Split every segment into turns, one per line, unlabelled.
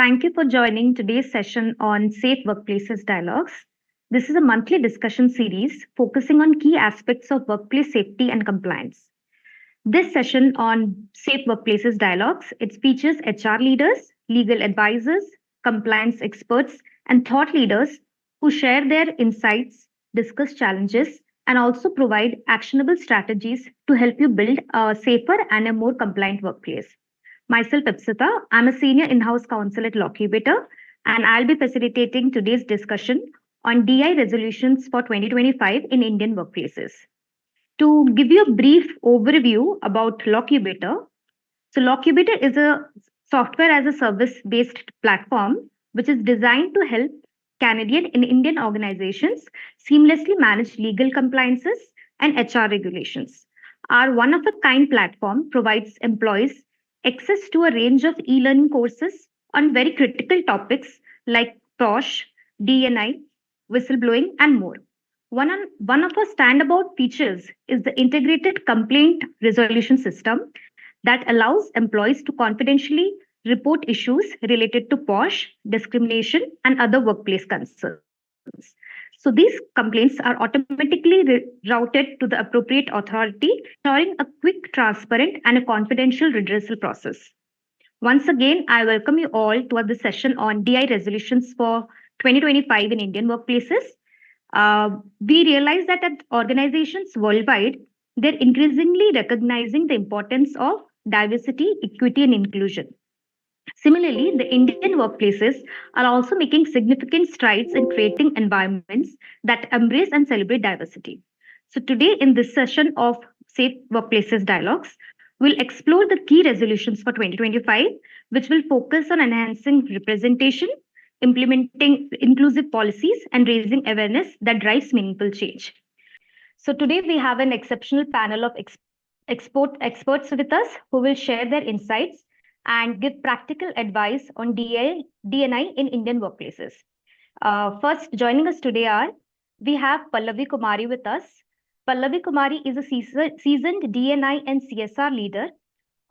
Thank you for joining today's session on Safe Workplaces Dialogues. This is a monthly discussion series focusing on key aspects of workplace safety and compliance. This session on Safe Workplaces Dialogues, it features HR leaders, legal advisors, compliance experts, and thought leaders who share their insights, discuss challenges, and also provide actionable strategies to help you build a safer and a more compliant workplace. Myself, Ipsita, I'm a senior in-house counsel at Lockheed, and I'll be facilitating today's discussion on DI resolutions for 2025 in Indian workplaces. To give you a brief overview about Lockheed, so Lockheed is a software as a service based platform which is designed to help Canadian and Indian organizations seamlessly manage legal compliances and HR regulations. Our one of a kind platform provides employees access to a range of e-learning courses on very critical topics like POSH, DNI, whistleblowing, and more. One of our standout features is the integrated complaint resolution system that allows employees to confidentially report issues related to POSH, discrimination, and other workplace concerns. So these complaints are automatically routed to the appropriate authority, ensuring a quick, transparent, and a confidential redressal process. Once again, I welcome you all to the session on DI resolutions for 2025 in Indian workplaces. We realize that at organizations worldwide, they're increasingly recognizing the importance of diversity, equity, and inclusion. Similarly, the Indian workplaces are also making significant strides in creating environments that embrace and celebrate diversity. So, today in this session of Safe Workplaces Dialogues, we'll explore the key resolutions for 2025, which will focus on enhancing representation, implementing inclusive policies, and raising awareness that drives meaningful change. So, today we have an exceptional panel of experts with us who will share their insights and give practical advice on DNI in Indian workplaces. First, joining us today we have Pallavi Kumari with us. Pallavi Kumari is a seasoned DNI and CSR leader,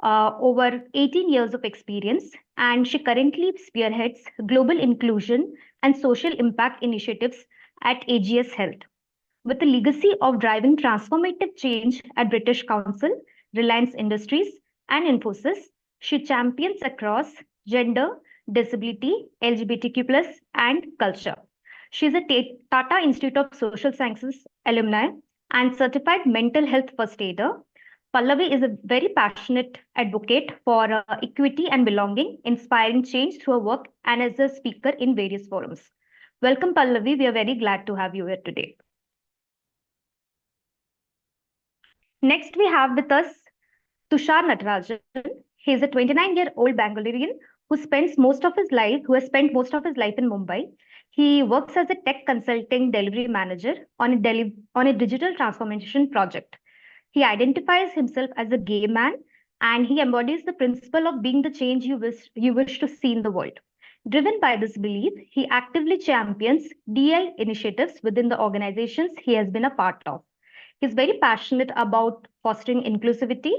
over 18 years of experience, and she currently spearheads global inclusion and social impact initiatives at AGS Health. With a legacy of driving transformative change at British Council, Reliance Industries, and Infosys, she champions across gender, disability, LGBTQ+, and culture. She is a Tata Institute of Social Sciences alumni and certified mental health first aider. Pallavi is a very passionate advocate for equity and belonging, inspiring change through her work and as a speaker in various forums. Welcome, Pallavi. We are very glad to have you here today. Next, we have with us Tushar Natarajan. He is a 29-year-old Bangalorean who has spent most of his life in Mumbai. He works as a tech consulting delivery manager on a digital transformation project. He identifies himself as a gay man, and he embodies the principle of being the change you wish to see in the world. Driven by this belief, he actively champions DI initiatives within the organizations he has been a part of. He's very passionate about fostering inclusivity,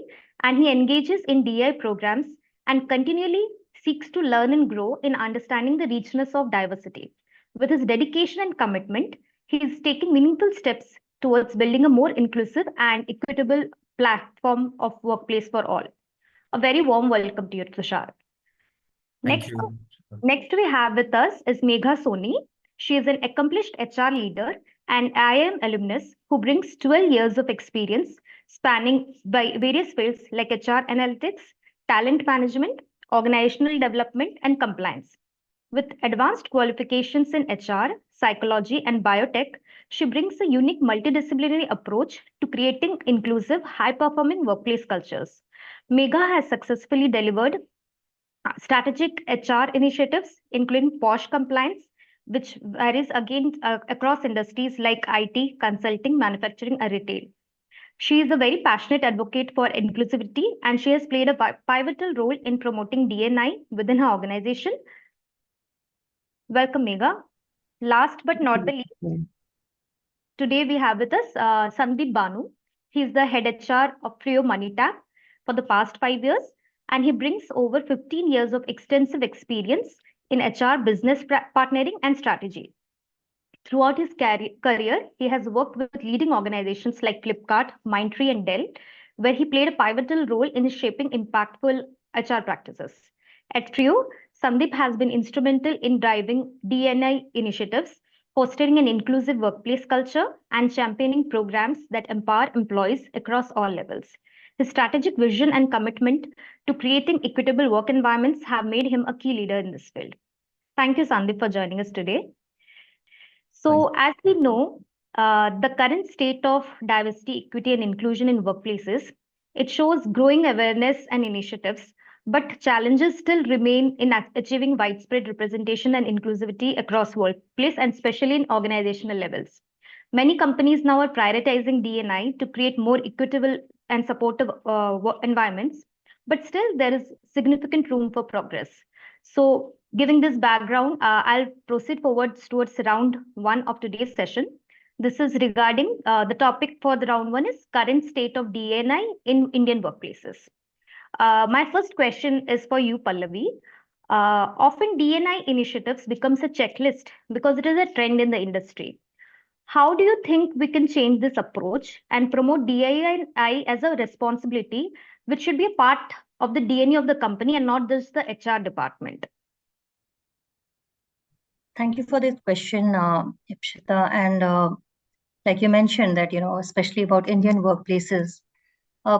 and he engages in DI programs and continually seeks to learn and grow in understanding the richness of diversity. With his dedication and commitment, he is taking meaningful steps towards building a more inclusive and equitable platform of workplace for all. A very warm welcome to you, Tushar. Next we have with us is Megha Soni. She is an accomplished HR leader and IIM alumnus who brings 12 years of experience spanning by various fields like HR analytics, talent management, organizational development, and compliance. With advanced qualifications in HR, psychology, and biotech, she brings a unique multidisciplinary approach to creating inclusive, high-performing workplace cultures. Megha has successfully delivered strategic HR initiatives, including POSH compliance, which varies again across industries like IT, consulting, manufacturing, and retail. She is a very passionate advocate for inclusivity, and she has played a pivotal role in promoting DNI within her organization. Welcome, Megha. Last but not the least, today we have with us Sandeep Banu. He is the head HR of Frio MoneyTap for the past 5 years, and he brings over 15 years of extensive experience in HR, business partnering, and strategy. Throughout his career, he has worked with leading organizations like Flipkart, Mindtree, and Dell, where he played a pivotal role in shaping impactful HR practices. At Trio, Sandeep has been instrumental in driving DNI initiatives, fostering an inclusive workplace culture, and championing programs that empower employees across all levels. His strategic vision and commitment to creating equitable work environments have made him a key leader in this field. Thank you, Sandeep, for joining us today. So, as we know, the current state of diversity, equity, and inclusion in workplaces, it shows growing awareness and initiatives, but challenges still remain in achieving widespread representation and inclusivity across workplace and especially in organizational levels. Many companies now are prioritizing D&I to create more equitable and supportive work environments, but still there is significant room for progress. So, giving this background, I'll proceed forwards towards round one of today's session. This is regarding the topic for the round one is current state of D&I in Indian workplaces. My first question is for you, Pallavi. Often D&I initiatives becomes a checklist because it is a trend in the industry. How do you think we can change this approach and promote DEI as a responsibility, which should be a part of the DNA of the company and not just the HR department?
Thank you for this question, Ipshita. And like you mentioned that, especially about Indian workplaces,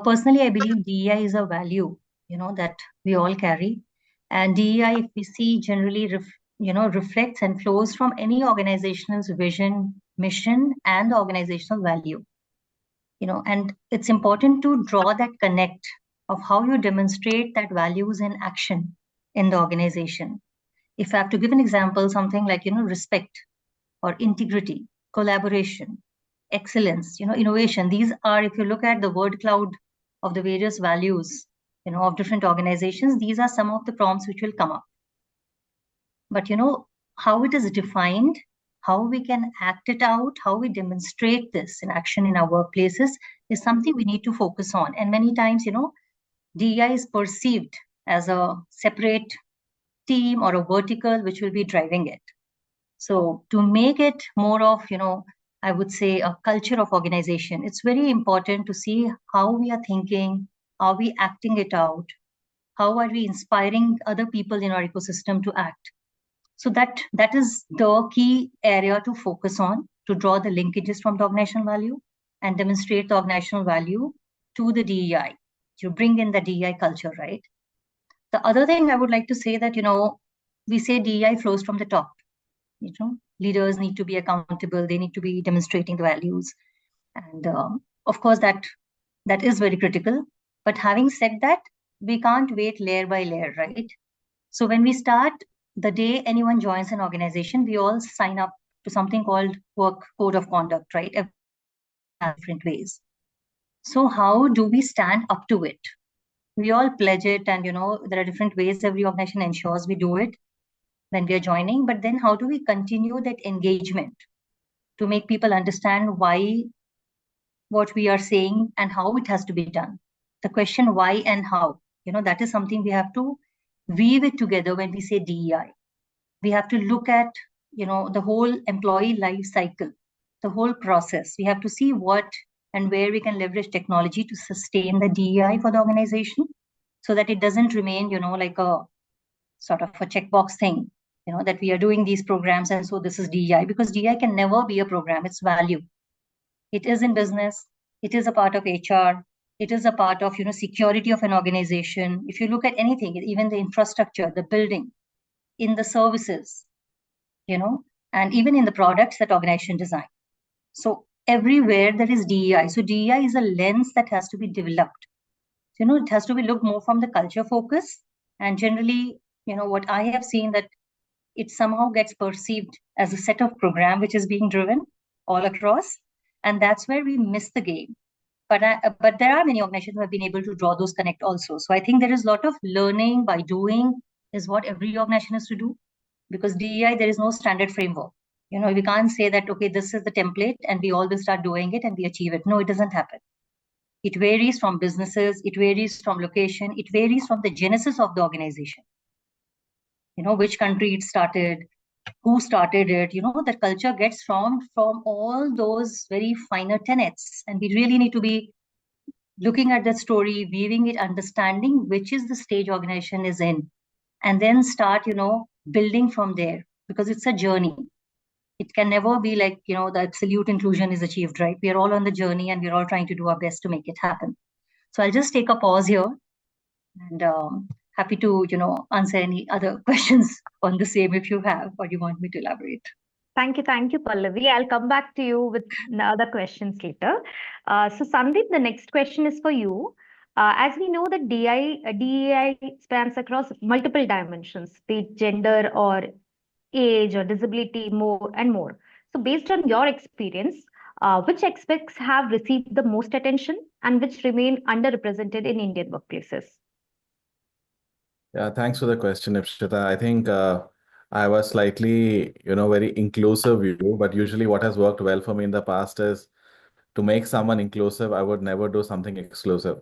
personally, I believe DEI is a value, that we all carry. And DEI, if we see, generally, reflects and flows from any organization's vision, mission, and organizational value. And it's important to draw that connect of how you demonstrate that values in action in the organization. If I have to give an example, something like, respect or integrity, collaboration, excellence, innovation, these are, if you look at the word cloud of the various values, of different organizations, these are some of the prompts which will come up. But, how it is defined, how we can act it out, how we demonstrate this in action in our workplaces is something we need to focus on. And many times, DEI is perceived as a separate team or a vertical which will be driving it. So to make it more of, I would say a culture of organization, it's very important to see how we are thinking, are we acting it out, how are we inspiring other people in our ecosystem to act. So that is the key area to focus on, to draw the linkages from the organizational value and demonstrate the organizational value to the DEI, to bring in the DEI culture, right? The other thing I would like to say that, we say DEI flows from the top. Leaders need to be accountable. They need to be demonstrating the values. And of course, that is very critical. But having said that, we can't wait layer by layer, right? So when we start, the day anyone joins an organization, we all sign up to something called work code of conduct, right? Different ways. So how do we stand up to it? We all pledge it, and there are different ways every organization ensures we do it when we are joining. But then how do we continue that engagement to make people understand why what we are saying and how it has to be done? The question why and how, that is something we have to weave it together when we say DEI. We have to look at, the whole employee life cycle, the whole process. We have to see what and where we can leverage technology to sustain the DEI for the organization so that it doesn't remain, like a sort of a checkbox thing, that we are doing these programs and so this is DEI, because DEI can never be a program. It's value. It is in business. It is a part of HR. It is a part of, security of an organization. If you look at anything, even the infrastructure, the building, in the services, and even in the products that organization design. So everywhere there is DEI. So DEI is a lens that has to be developed. It has to be looked more from the culture focus. And generally, what I have seen that it somehow gets perceived as a set of program which is being driven all across. And that's where we miss the game. But there are many organizations who have been able to draw those connect also. So I think there is a lot of learning by doing is what every organization has to do. Because DEI, there is no standard framework. We can't say that, okay, this is the template and we all will start doing it and we achieve it. No, it doesn't happen. It varies from businesses. It varies from location. It varies from the genesis of the organization. which country it started, who started it. That culture gets formed from all those very finer tenets. And we really need to be looking at that story, viewing it, understanding which is the stage organization is in, and then start, building from there, because it's a journey. It can never be like, the absolute inclusion is achieved, right? We are all on the journey and we're all trying to do our best to make it happen. So I'll just take a pause here and happy to, answer any other questions on the same if you have, or you want me to elaborate.
Thank you, Pallavi. I'll come back to you with the other questions later. So, Sandeep, the next question is for you. As we know that DEI spans across multiple dimensions, be it gender or age or disability, more and more. So, based on your experience, which aspects have received the most attention and which remain underrepresented in Indian workplaces?
Yeah, thanks for the question, Ipshita. I think I was slightly, very inclusive view, but usually what has worked well for me in the past is to make someone inclusive, I would never do something exclusive,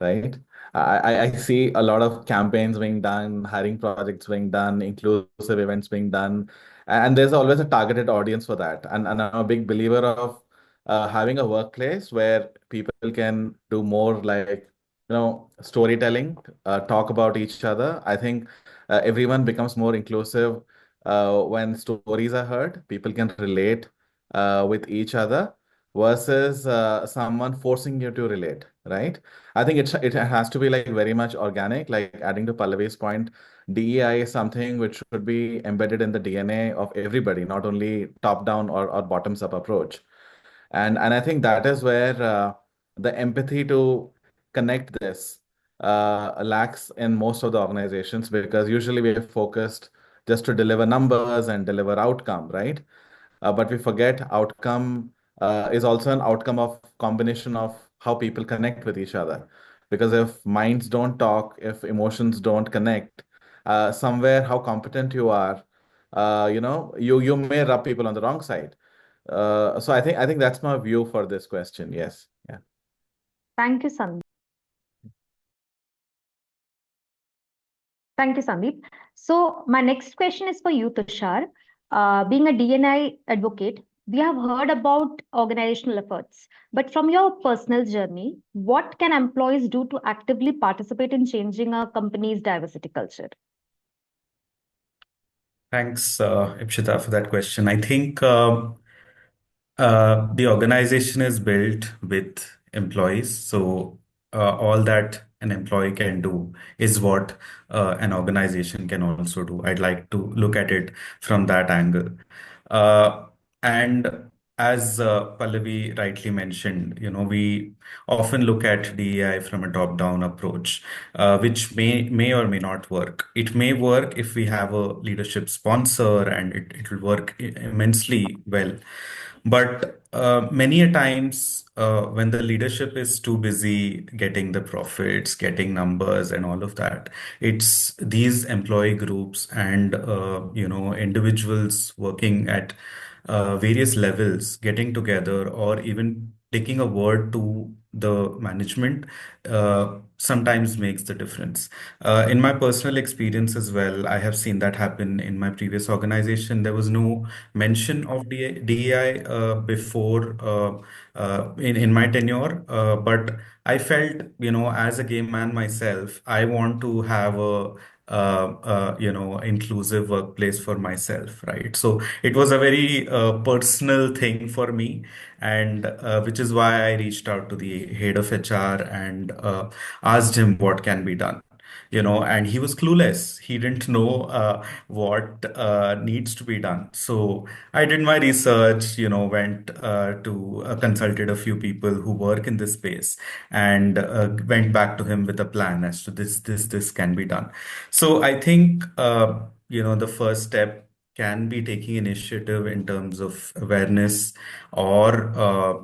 right? I see a lot of campaigns being done, hiring projects being done, inclusive events being done, and there's always a targeted audience for that. And I'm a big believer of having a workplace where people can do more like, storytelling, talk about each other. I think everyone becomes more inclusive when stories are heard, people can relate with each other versus someone forcing you to relate, right? I think it has to be like very much organic. Like adding to Pallavi's point, DEI is something which should be embedded in the DNA of everybody, not only top down or bottoms up approach. And I think that is where the empathy to connect this lacks in most of the organizations, because usually we are focused just to deliver numbers and deliver outcome, right? But we forget outcome is also an outcome of combination of how people connect with each other. Because if minds don't talk, if emotions don't connect, somewhere how competent you are, you may rub people on the wrong side. So I think that's my view for this question. Yes. Yeah.
Thank you, Sandeep. Thank you, Sandeep. So my next question is for you, Tushar. Being a DNI advocate, we have heard about organizational efforts, but from your personal journey, what can employees do to actively participate in changing a company's diversity culture?
Thanks, Ipshita, for that question. I think the organization is built with employees. So all that an employee can do is what an organization can also do. I'd like to look at it from that angle. And as Pallavi rightly mentioned, we often look at DEI from a top-down approach, which may or may not work. It may work if we have a leadership sponsor, and it will work immensely well. But many a times, when the leadership is too busy getting the profits, getting numbers, and all of that, it's these employee groups and individuals working at various levels getting together, or even taking a word to the management sometimes makes the difference. In my personal experience as well, I have seen that happen in my previous organization. There was no mention of DEI before in my tenure, but I felt, as a game man myself, I want to have a inclusive workplace for myself, right? So it was a very personal thing for me, and which is why I reached out to the head of HR and asked him what can be done. And he was clueless. He didn't know what needs to be done. So I did my research, went to consulted a few people who work in this space, and went back to him with a plan as to this can be done. So I think, the first step can be taking initiative in terms of awareness or,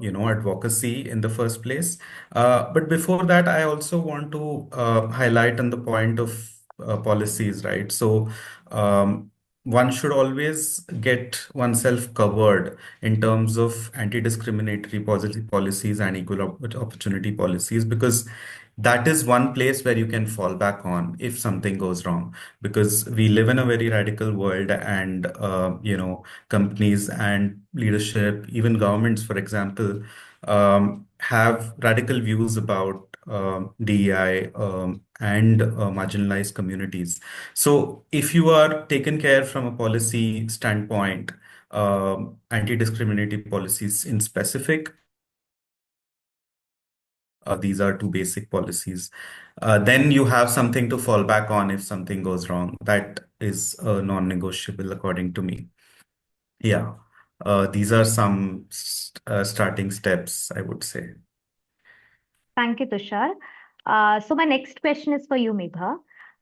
advocacy in the first place. But before that, I also want to highlight on the point of policies, right? So one should always get oneself covered in terms of anti-discriminatory policies and equal opportunity policies, because that is one place where you can fall back on if something goes wrong, because we live in a very radical world, and companies and leadership, even governments, for example, have radical views about DEI and marginalized communities. So if you are taken care from a policy standpoint, anti-discriminatory policies in specific, these are two basic policies. Then you have something to fall back on if something goes wrong. That is non-negotiable according to me. Yeah. These are some starting steps, I would say.
Thank you, Tushar. So my next question is for you, Megha.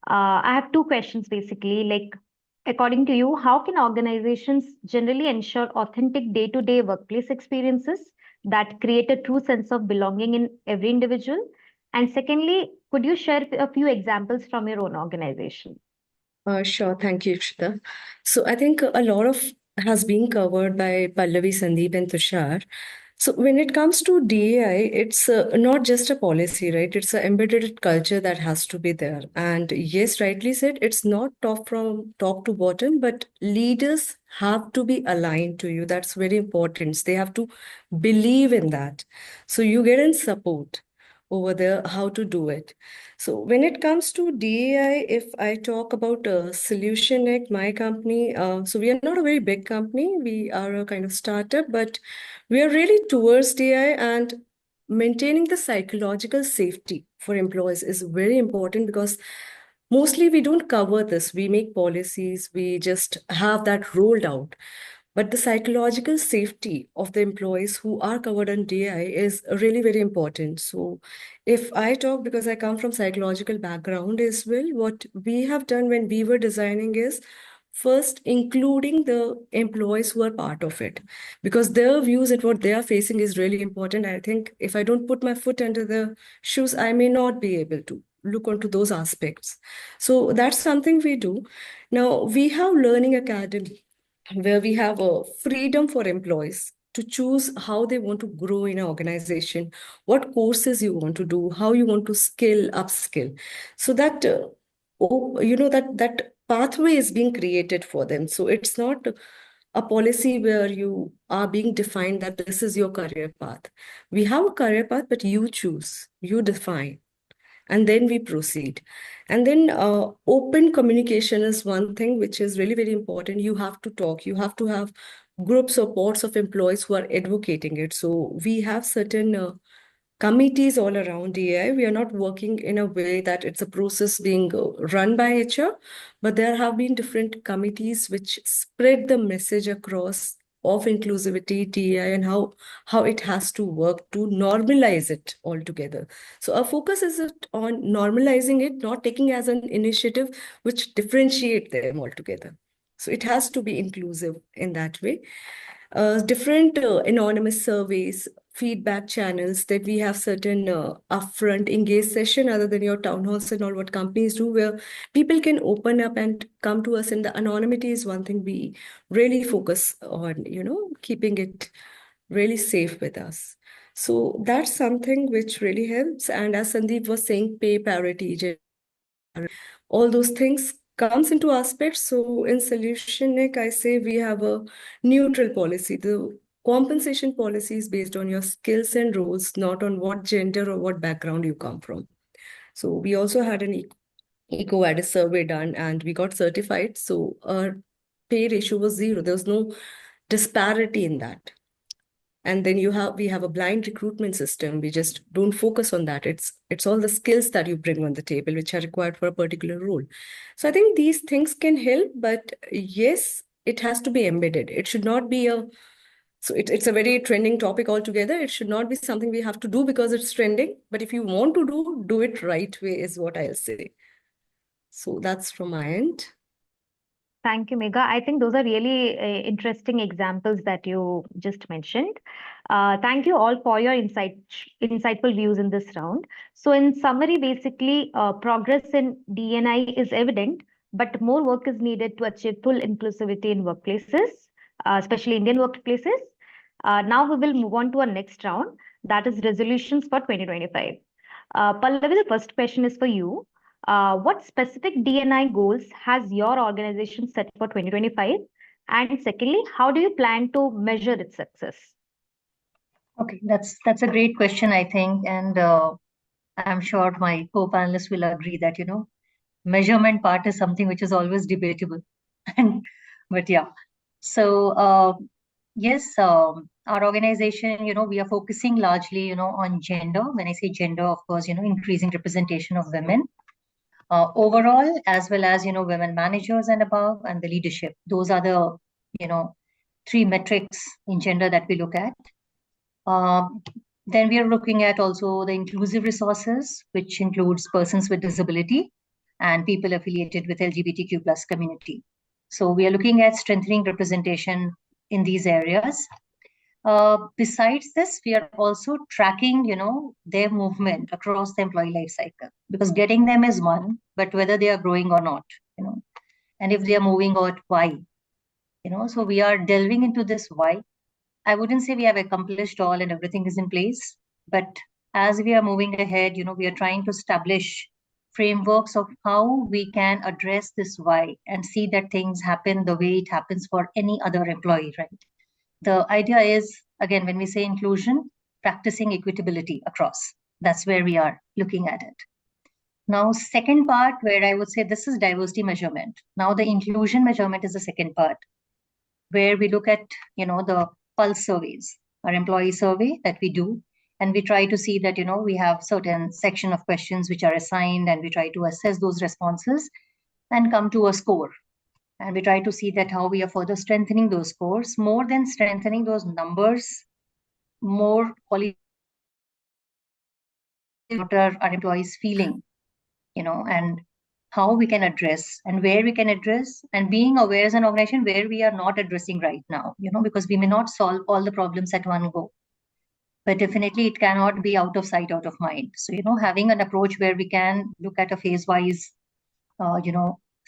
I have two questions basically. Like, according to you, how can organizations generally ensure authentic day-to-day workplace experiences that create a true sense of belonging in every individual? And secondly, could you share a few examples from your own organization?
Sure. Thank you, Ikshita. So I think a lot of has been covered by Pallavi, Sandeep, and Tushar. So when it comes to DEI, it's not just a policy, right? It's an embedded culture that has to be there. And yes, rightly said, it's not from top to bottom, but leaders have to be aligned to you. That's very important. They have to believe in that. So you get in support over there how to do it. So when it comes to DEI, if I talk about Solution Act, my company, so we are not a very big company. We are a kind of startup, but we are really towards DEI, and maintaining the psychological safety for employees is very important, because mostly we don't cover this. We make policies, we just have that rolled out. But the psychological safety of the employees who are covered on DI is really very important. So if I talk, because I come from psychological background as well, what we have done when we were designing is first including the employees who are part of it, because their views and what they are facing is really important. I think if I don't put my foot under the shoes, I may not be able to look onto those aspects. So that's something we do. Now we have Learning Academy, where we have a freedom for employees to choose how they want to grow in an organization, what courses you want to do, how you want to upskill. So that, that pathway is being created for them. So it's not a policy where you are being defined that this is your career path. We have a career path, but you choose, you define, and then we proceed. And then open communication is one thing which is really very important. You have to talk, you have to have groups or pods of employees who are advocating it. So we have certain committees all around DEI. We are not working in a way that it's a process being run by HR, but there have been different committees which spread the message across of inclusivity, DEI, and how it has to work to normalize it altogether. So our focus is on normalizing it, not taking as an initiative which differentiate them altogether. So it has to be inclusive in that way. Different anonymous surveys, feedback channels, that we have certain upfront engage session other than your town halls and all what companies do, where people can open up and come to us, and the anonymity is one thing we really focus on, keeping it really safe with us. So that's something which really helps. And as Sandeep was saying, pay parity, all those things comes into aspects. So in Solution Nick, I say we have a neutral policy. The compensation policy is based on your skills and roles, not on what gender or what background you come from. So we also had an EcoVadis survey done, and we got certified. So our pay ratio was 0. There was no disparity in that. And then we have a blind recruitment system. We just don't focus on that. It's all the skills that you bring on the table, which are required for a particular role. So I think these things can help, but yes, it has to be embedded. It should not be it's a very trending topic altogether. It should not be something we have to do because it's trending. But if you want to do it right way is what I'll say. So that's from my end.
Thank you, Megha. I think those are really interesting examples that you just mentioned. Thank you all for your insightful views in this round. So in summary, basically, progress in D&I is evident, but more work is needed to achieve full inclusivity in workplaces, especially Indian workplaces. Now we will move on to our next round, that is resolutions for 2025. Pallavi, the first question is for you. What specific D&I goals has your organization set for 2025? And secondly, how do you plan to measure its success?
Okay, that's a great question, I think, and I'm sure my co-panelists will agree that measurement part is something which is always debatable. And but yeah, so yes, our organization, we are focusing largely, on gender. When I say gender, of course, increasing representation of women overall, as well as women managers and above, and the leadership. Those are the three metrics in gender that we look at. Then we are looking at also the inclusive resources, which includes persons with disability and people affiliated with LGBTQ plus community. So we are looking at strengthening representation in these areas. Besides this, we are also tracking, their movement across the employee life cycle, because getting them is one, but whether they are growing or not, and if they are moving out, why, so we are delving into this why. I wouldn't say we have accomplished all and everything is in place, but as we are moving ahead, we are trying to establish frameworks of how we can address this why and see that things happen the way it happens for any other employee, right? The idea is, again, when we say inclusion, practicing equitability across. That's where we are looking at it. Now, second part where I would say this is diversity measurement. Now, the inclusion measurement is the second part, where we look at, the pulse surveys, our employee survey that we do, and we try to see that, we have certain section of questions which are assigned, and we try to assess those responses and come to a score. And we try to see that how we are further strengthening those scores, more than strengthening those numbers, more quality, what are our employees feeling, and how we can address and where we can address, and being aware as an organization where we are not addressing right now, because we may not solve all the problems at one go. But definitely it cannot be out of sight, out of mind. So, having an approach where we can look at a phase-wise,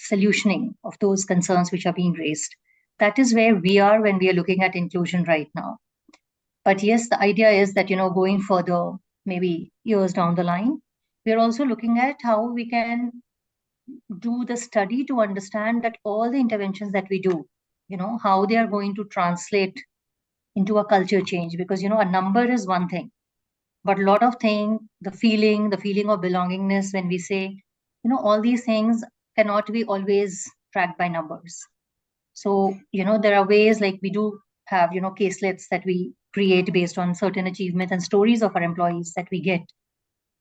solutioning of those concerns which are being raised. That is where we are when we are looking at inclusion right now. But yes, the idea is that, going further, maybe years down the line, we're also looking at how we can do the study to understand that all the interventions that we do, how they are going to translate into a culture change. Because, a number is one thing, but a lot of things, the feeling of belongingness, when we say, all these things cannot be always tracked by numbers. So, there are ways like we do have, caselets that we create based on certain achievements and stories of our employees that we get.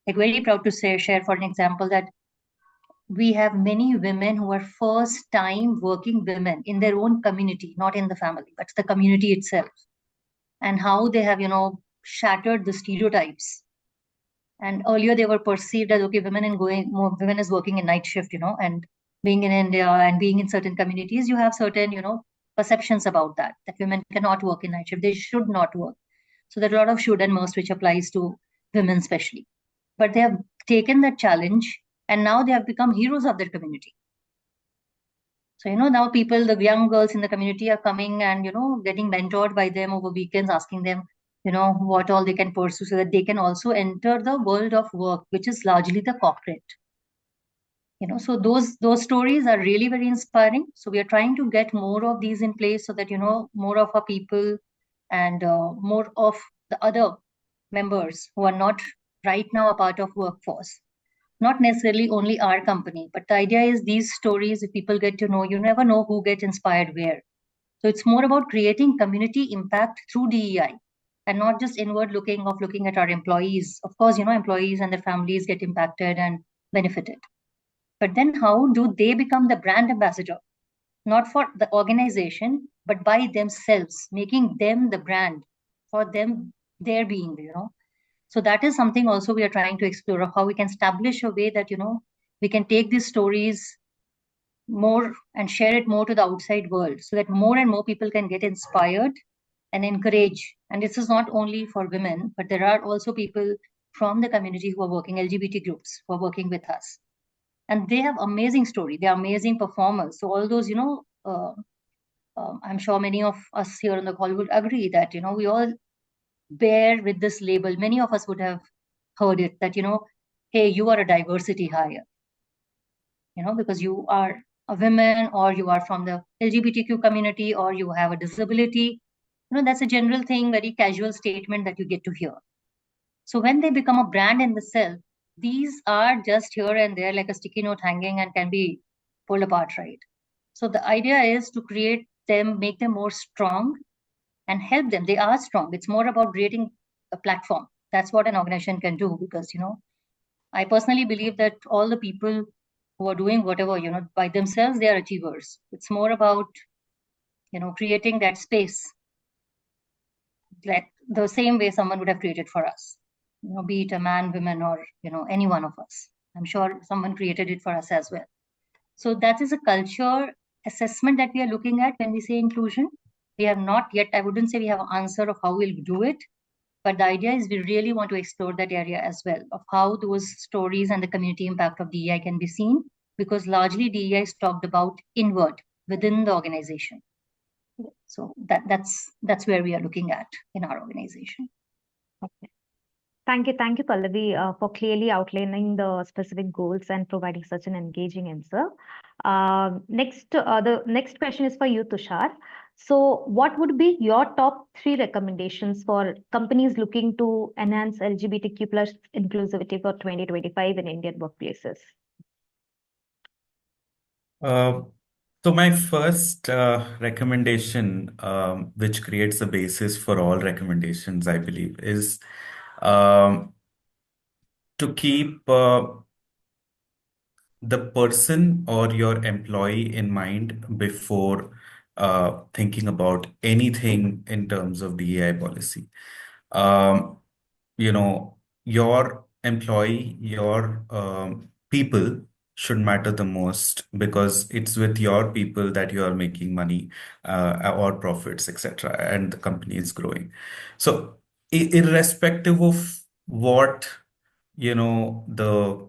Like, very proud to share, for an example, that we have many women who are first time working women in their own community, not in the family, but the community itself. And how they have, shattered the stereotypes. And earlier they were perceived as, okay, women is working in night shift, and being in India and being in certain communities, you have certain, perceptions about that women cannot work in night shift. They should not work. So there are a lot of should and must, which applies to women especially. But they have taken that challenge, and now they have become heroes of their community. So, now people, the young girls in the community are coming and, getting mentored by them over weekends, asking them, what all they can pursue so that they can also enter the world of work, which is largely the corporate. So those stories are really very inspiring. So we are trying to get more of these in place so that, more of our people and more of the other members who are not right now a part of workforce. Not necessarily only our company, but the idea is these stories, if people get to know, you never know who gets inspired where. So it's more about creating community impact through DEI and not just inward looking at our employees. Of course, employees and their families get impacted and benefited. But then how do they become the brand ambassador? Not for the organization, but by themselves, making them the brand for them, their being, So that is something also we are trying to explore, of how we can establish a way that, we can take these stories more and share it more to the outside world, so that more and more people can get inspired and encourage. And this is not only for women, but there are also people from the community who are working, LGBT groups who are working with us. And they have amazing story. They are amazing performers. So all those, I'm sure many of us here on the call would agree that, we all bear with this label. Many of us would have heard it that, hey, you are a diversity hire, because you are a woman or you are from the LGBTQ community or you have a disability. That's a general thing, very casual statement that you get to hear. So when they become a brand in the self, these are just here and there like a sticky note hanging and can be pulled apart, right? So the idea is to create them, make them more strong and help them. They are strong. It's more about creating a platform. That's what an organization can do, because, I personally believe that all the people who are doing whatever, by themselves, they are achievers. It's more about, creating that space, like the same way someone would have created for us, be it a man, woman, or, any one of us. I'm sure someone created it for us as well. So that is a culture assessment that we are looking at when we say inclusion. We have not yet, I wouldn't say we have an answer of how we'll do it, but the idea is we really want to explore that area as well, of how those stories and the community impact of DEI can be seen, because largely DEI is talked about inward within the organization. So that's where we are looking at in our organization.
Okay. Thank you, Pallavi, for clearly outlining the specific goals and providing such an engaging answer. The next question is for you, Tushar. So, what would be your top 3 recommendations for companies looking to enhance LGBTQ plus inclusivity for 2025 in Indian workplaces?
So my first recommendation, which creates the basis for all recommendations, I believe, is to keep the person or your employee in mind before thinking about anything in terms of DEI policy. Your employee, your people should matter the most, because it's with your people that you are making money or profits, etc., and the company is growing. So irrespective of what the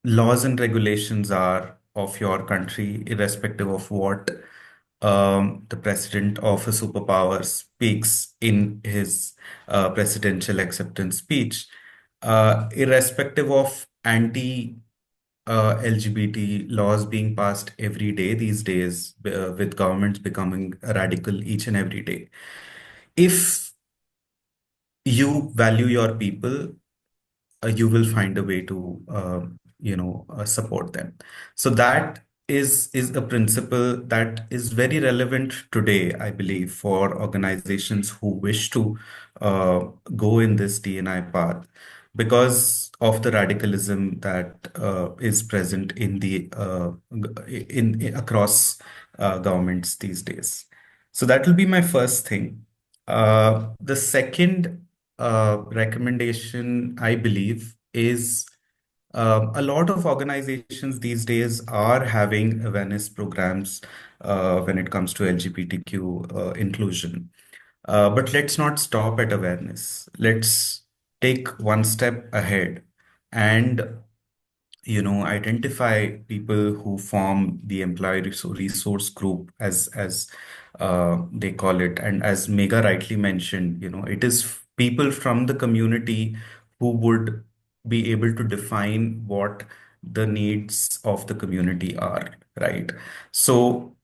laws and regulations are of your country, irrespective of what the president of a superpower speaks in his presidential acceptance speech, irrespective of anti LGBT laws being passed every day these days, with governments becoming radical each and every day. If you value your people, you will find a way to support them. So that is a principle that is very relevant today, I believe, for organizations who wish to go in this D&I path, because of the radicalism that is present in the in across governments these days. So that will be my first thing. The second recommendation, I believe, is a lot of organizations these days are having awareness programs when it comes to LGBTQ inclusion. But let's not stop at awareness. Let's take one step ahead and identify people who form the employee resource group, as they call it. And as Megha rightly mentioned, it is people from the community who would be able to define what the needs of the community are, right? So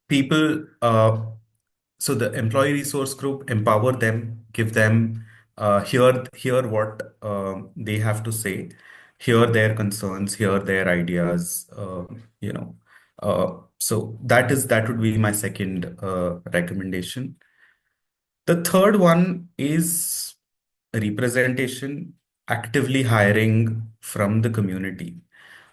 people, so the employee resource group, empower them, give them, hear what they have to say, hear their concerns, hear their ideas, so that would be my second recommendation. The third one is representation, actively hiring from the community.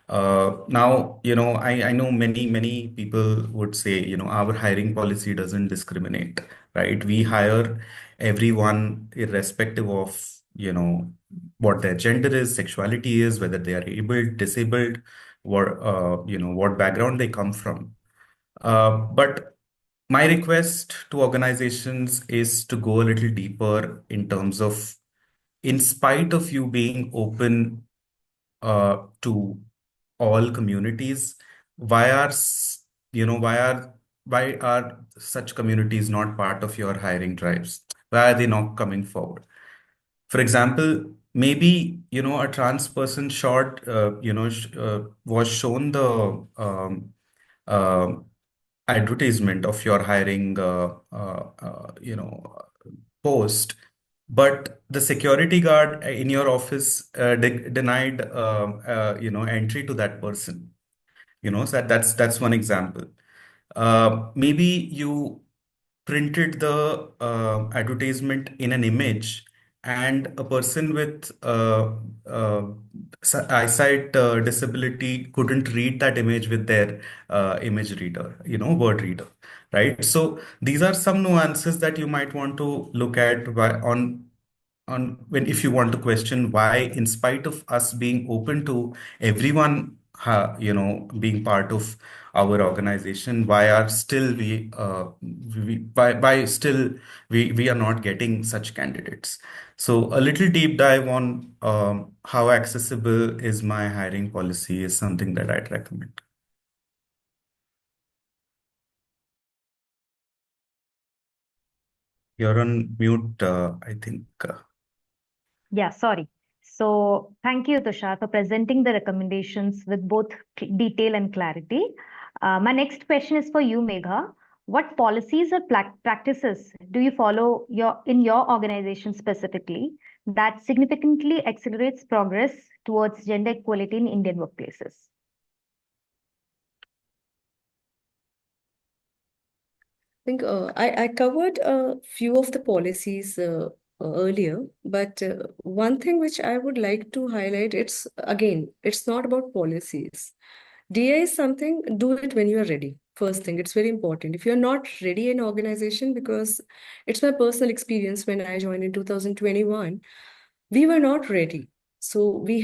Now, I know many people would say, our hiring policy doesn't discriminate, right? We hire everyone irrespective of, what their gender is, sexuality is, whether they are able, disabled, what background they come from. But my request to organizations is to go a little deeper in terms of, in spite of you being open to all communities, why are why are such communities not part of your hiring drives? Why are they not coming forward? For example, maybe, a trans person was shown the advertisement of your hiring, post, but the security guard in your office denied, entry to that person. So that's one example. Maybe you printed the advertisement in an image, and a person with eyesight disability couldn't read that image with their image reader, word reader, right? So these are some nuances that you might want to look at on when if you want to question why, in spite of us being open to everyone, being part of our organization, why are still why still we are not getting such candidates. So a little deep dive on how accessible is my hiring policy is something that I'd recommend. You're on mute, I think.
Yeah, sorry. So thank you, Tushar, for presenting the recommendations with both detail and clarity. My next question is for you, Megha. What policies or practices do you follow in your organization specifically that significantly accelerates progress towards gender equality in Indian workplaces?
I think I covered a few of the policies earlier, but one thing which I would like to highlight, it's not about policies. DI is something, do it when you are ready. First thing, it's very important. If you're not ready in organization, because it's my personal experience when I joined in 2021, we were not ready. So we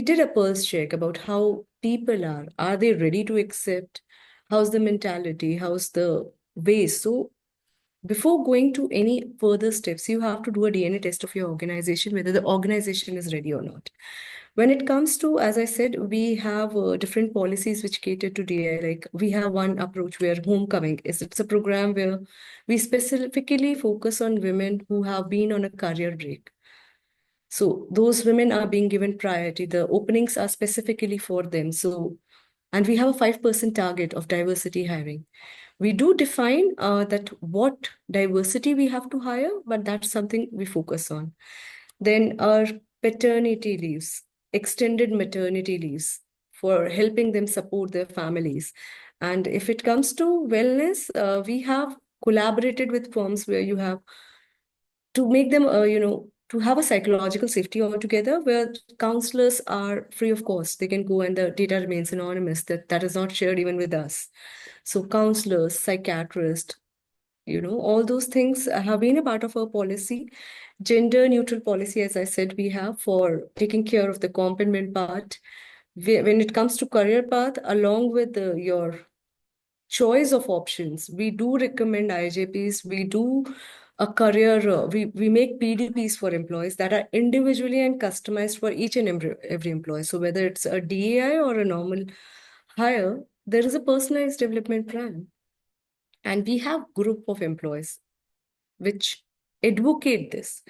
did a pulse check about how people are. Are they ready to accept? How's the mentality? How's the way? So before going to any further steps, you have to do a DNA test of your organization, whether the organization is ready or not. When it comes to, as I said, we have different policies which cater to DI. Like we have one approach where homecoming is. It's a program where we specifically focus on women who have been on a career break. So those women are being given priority. The openings are specifically for them. So, and we have a 5% target of diversity hiring. We do define that what diversity we have to hire, but that's something we focus on. Then our paternity leaves, extended maternity leaves for helping them support their families. And if it comes to wellness, we have collaborated with firms where you have to make them, to have a psychological safety altogether, where counselors are free of cost. They can go and the data remains anonymous. That is not shared even with us. So counselors, psychiatrists, all those things have been a part of our policy. Gender neutral policy, as I said, we have for taking care of the complement part. When it comes to career path, along with your choice of options, we do recommend IJPs. We do a career, we make PDPs for employees that are individually and customized for each and every employee. So whether it's a DEI or a normal hire, there is a personalized development plan. And we have group of employees which advocate this.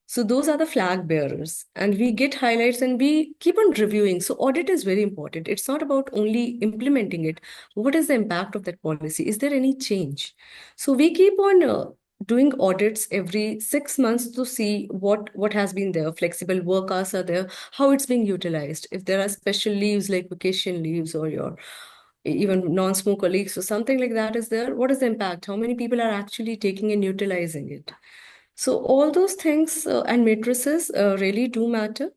So those are the flag bearers, and we get highlights and we keep on reviewing. So audit is very important. It's not about only implementing it. What is the impact of that policy? Is there any change? So we keep on doing audits every 6 months to see what has been there. Flexible work hours are there, how it's being utilized. If there are special leaves like vacation leaves or your even non-smoker leaves or something like that is there, what is the impact? How many people are actually taking and utilizing it? So all those things and matrices really do matter.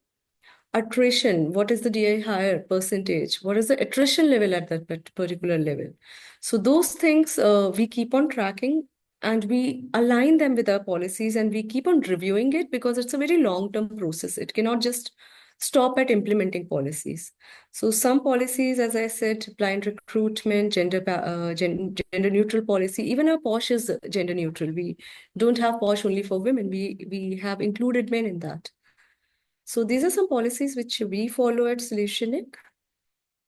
Attrition, what is the DI hire percentage? What is the attrition level at that particular level? So those things we keep on tracking and we align them with our policies and we keep on reviewing it because it's a very long-term process. It cannot just stop at implementing policies. So some policies, as I said, blind recruitment, gender neutral policy, even our POSH is gender neutral. We don't have POSH only for women. We have included men in that. So these are some policies which we follow at Solutionic,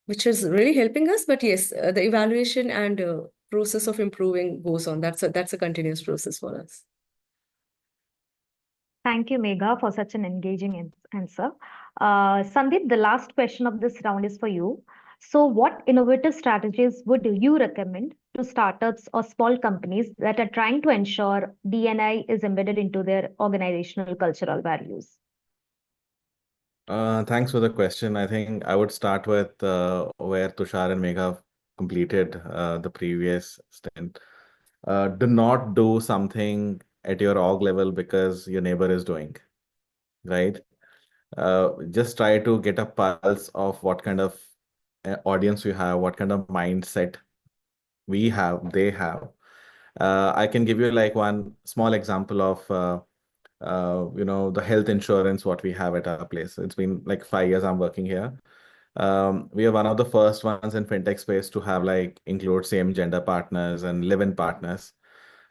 which is really helping us. But yes, the evaluation and process of improving goes on. That's a continuous process for us.
Thank you, Megha, for such an engaging answer. Sandeep, the last question of this round is for you. So, what innovative strategies would you recommend to startups or small companies that are trying to ensure D&I is embedded into their organizational cultural values?
Thanks for the question. I think I would start with where Tushar and Megha completed the previous stint. Do not do something at your org level because your neighbor is doing, right? Just try to get a pulse of what kind of audience you have, what kind of mindset we have, they have. I can give you like one small example of the health insurance what we have at our place. It's been like 5 years I'm working here. We are one of the first ones in fintech space to have like include same gender partners and live-in partners.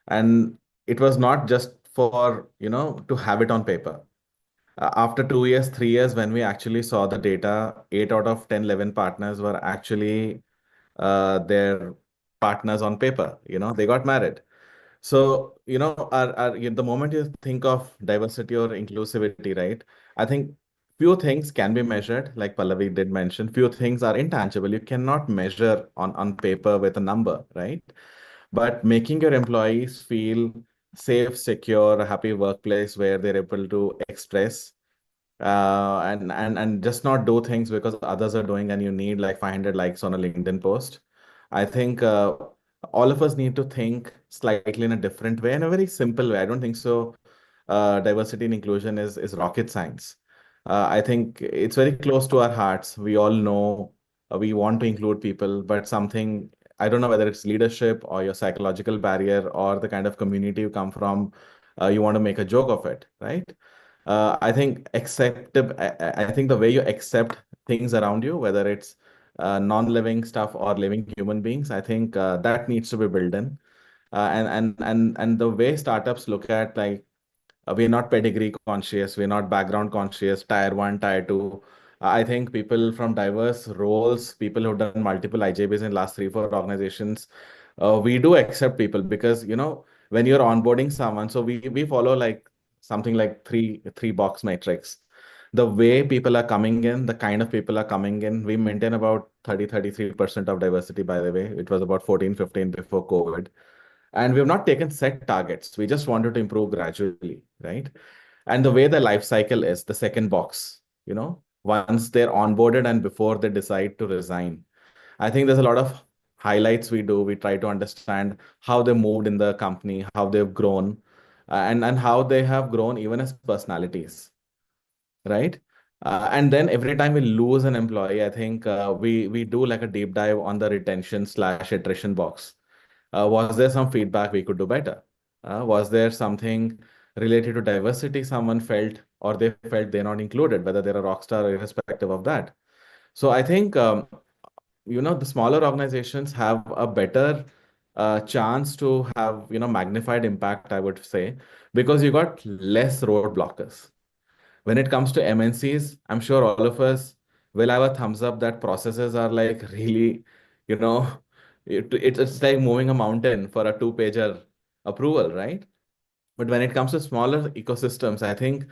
And it was not just for, to have it on paper. After 2 years, 3 years, when we actually saw the data, 8 out of 10 live-in partners were actually their partners on paper. They got married. So, the moment you think of diversity or inclusivity, right? I think few things can be measured, like Pallavi did mention. Few things are intangible. You cannot measure on paper with a number, right? But making your employees feel safe, secure, a happy workplace where they're able to express and just not do things because others are doing and you need like 500 likes on a LinkedIn post. I think all of us need to think slightly in a different way, in a very simple way. I don't think so. Diversity and inclusion is rocket science. I think it's very close to our hearts. We all know we want to include people, but something, I don't know whether it's leadership or your psychological barrier or the kind of community you come from, you want to make a joke of it, right? I think I think the way you accept things around you, whether it's non-living stuff or living human beings, I think that needs to be built in. And the way startups look at like we're not pedigree conscious, we're not background conscious, tier one, tier two. I think people from diverse roles, people who've done multiple IJBs in last 3, 4 organizations, we do accept people because when you're onboarding someone, so we follow like something like three box matrix. The way people are coming in, the kind of people are coming in, we maintain about 33% of diversity, by the way. It was about 14, 15 before COVID. And we have not taken set targets. We just wanted to improve gradually, right? And the way the life cycle is, the second box, once they're onboarded and before they decide to resign. I think there's a lot of highlights we do. We try to understand how they moved in the company, how they've grown, and how they have grown even as personalities, right? And then every time we lose an employee, I think we do like a deep dive on the retention/attrition box. Was there some feedback we could do better? Was there something related to diversity someone felt or they felt they're not included, whether they're a rock star or irrespective of that? So I think the smaller organizations have a better chance to have magnified impact, I would say, because you got less roadblockers. When it comes to MNCs, I'm sure all of us will have a thumbs up that processes are like really, you know, it's like moving a mountain for a two-pager approval, right? But when it comes to smaller ecosystems, I think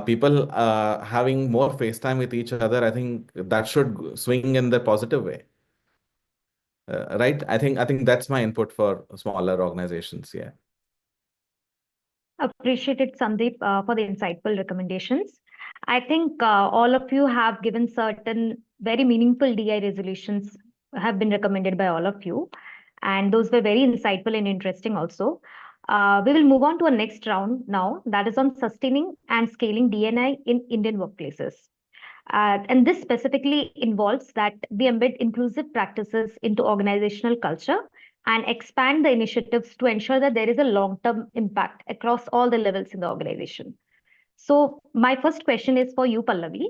people having more face time with each other, I think that should swing in the positive way, right? I think that's my input for smaller organizations. Yeah.
Appreciated, Sandeep, for the insightful recommendations. I think all of you have given certain very meaningful DI resolutions have been recommended by all of you. And those were very insightful and interesting also. We will move on to a next round now, that is on sustaining and scaling DNI in Indian workplaces. And this specifically involves that we embed inclusive practices into organizational culture and expand the initiatives to ensure that there is a long-term impact across all the levels in the organization. So my first question is for you, Pallavi.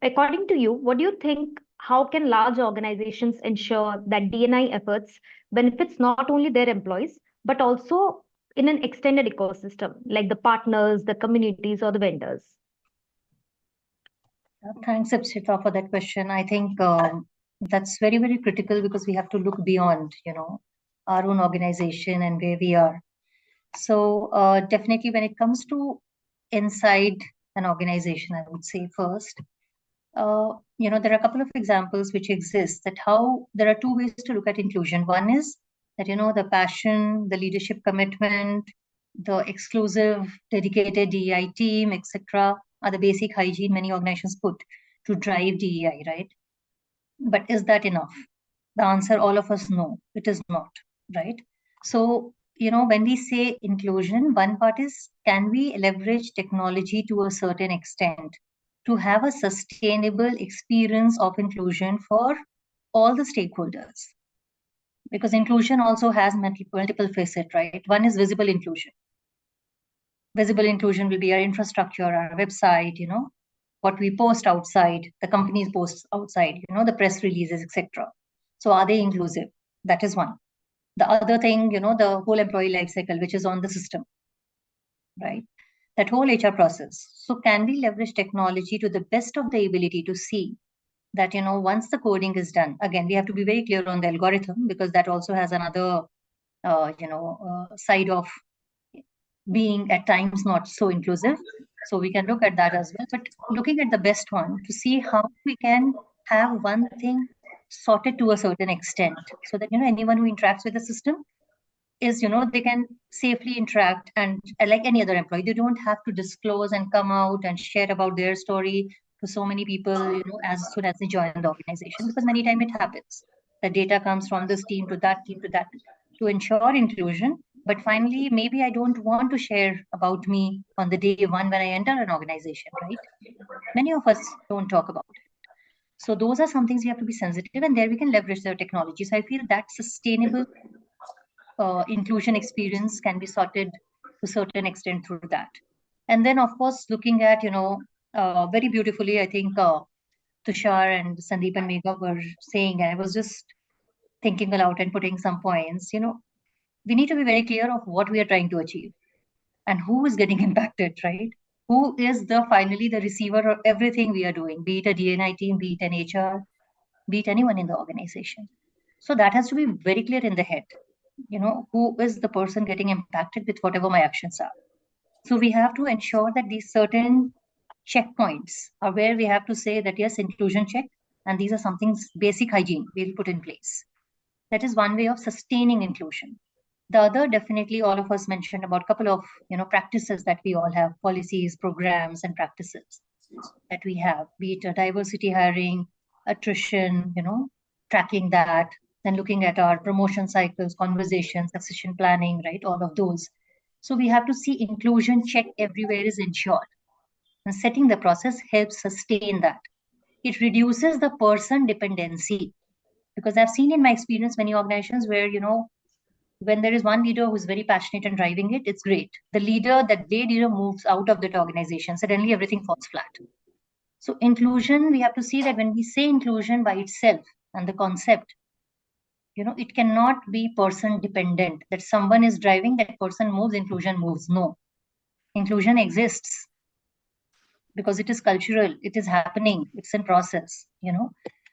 According to you, what do you think, how can large organizations ensure that D&I efforts benefits not only their employees, but also in an extended ecosystem, like the partners, the communities, or the vendors?
Thanks, Ipsita, for that question. I think that's very, very critical because we have to look beyond, our own organization and where we are. So definitely when it comes to inside an organization, I would say first. There are a couple of examples which exist that how there are two ways to look at inclusion. One is that, the passion, the leadership commitment, the exclusive dedicated DEI team, etc., are the basic hygiene many organizations put to drive DEI, right? But is that enough? The answer, all of us know, it is not, right? So, when we say inclusion, one part is, can we leverage technology to a certain extent to have a sustainable experience of inclusion for all the stakeholders? Because inclusion also has multiple facets, right? One is visible inclusion. Visible inclusion will be our infrastructure, our website, what we post outside, the companies post outside, the press releases, etc. So are they inclusive? That is one. The other thing, the whole employee life cycle, which is on the system, right? That whole HR process. So can we leverage technology to the best of the ability to see that, once the coding is done, again, we have to be very clear on the algorithm, because that also has another, side of being at times not so inclusive. So we can look at that as well, but looking at the best one to see how we can have one thing sorted to a certain extent, so that, anyone who interacts with the system is, they can safely interact, and like any other employee, they don't have to disclose and come out and share about their story to so many people, as soon as they join the organization, because many times it happens. The data comes from this team to that team to that, to ensure inclusion. But finally, maybe I don't want to share about me on the day one when I enter an organization, right? Many of us don't talk about it. So those are some things we have to be sensitive, and there we can leverage the technology. So I feel that sustainable inclusion experience can be sorted to a certain extent through that. And then, of course, looking at, very beautifully, I think Tushar and Sandeep and Megha were saying, and I was just thinking aloud and putting some points, we need to be very clear of what we are trying to achieve and who is getting impacted, right? Who is finally the receiver of everything we are doing, be it a D&I team, be it an HR, be it anyone in the organization. So that has to be very clear in the head. Who is the person getting impacted with whatever my actions are? So we have to ensure that these certain checkpoints are where we have to say that, yes, inclusion check, and these are some things, basic hygiene we'll put in place. That is one way of sustaining inclusion. The other, definitely, all of us mentioned about a couple of, practices that we all have, policies, programs, and practices that we have, be it a diversity hiring, attrition, tracking that, then looking at our promotion cycles, conversations, succession planning, right? All of those. So we have to see inclusion check everywhere is ensured. And setting the process helps sustain that. It reduces the person dependency. Because I've seen in my experience many organizations where, when there is one leader who's very passionate and driving it, it's great. The leader moves out of that organization, suddenly everything falls flat. So inclusion, we have to see that when we say inclusion by itself and the concept, it cannot be person dependent, that someone is driving, that person moves, inclusion moves. No. Inclusion exists because it is cultural, it is happening, it's in process,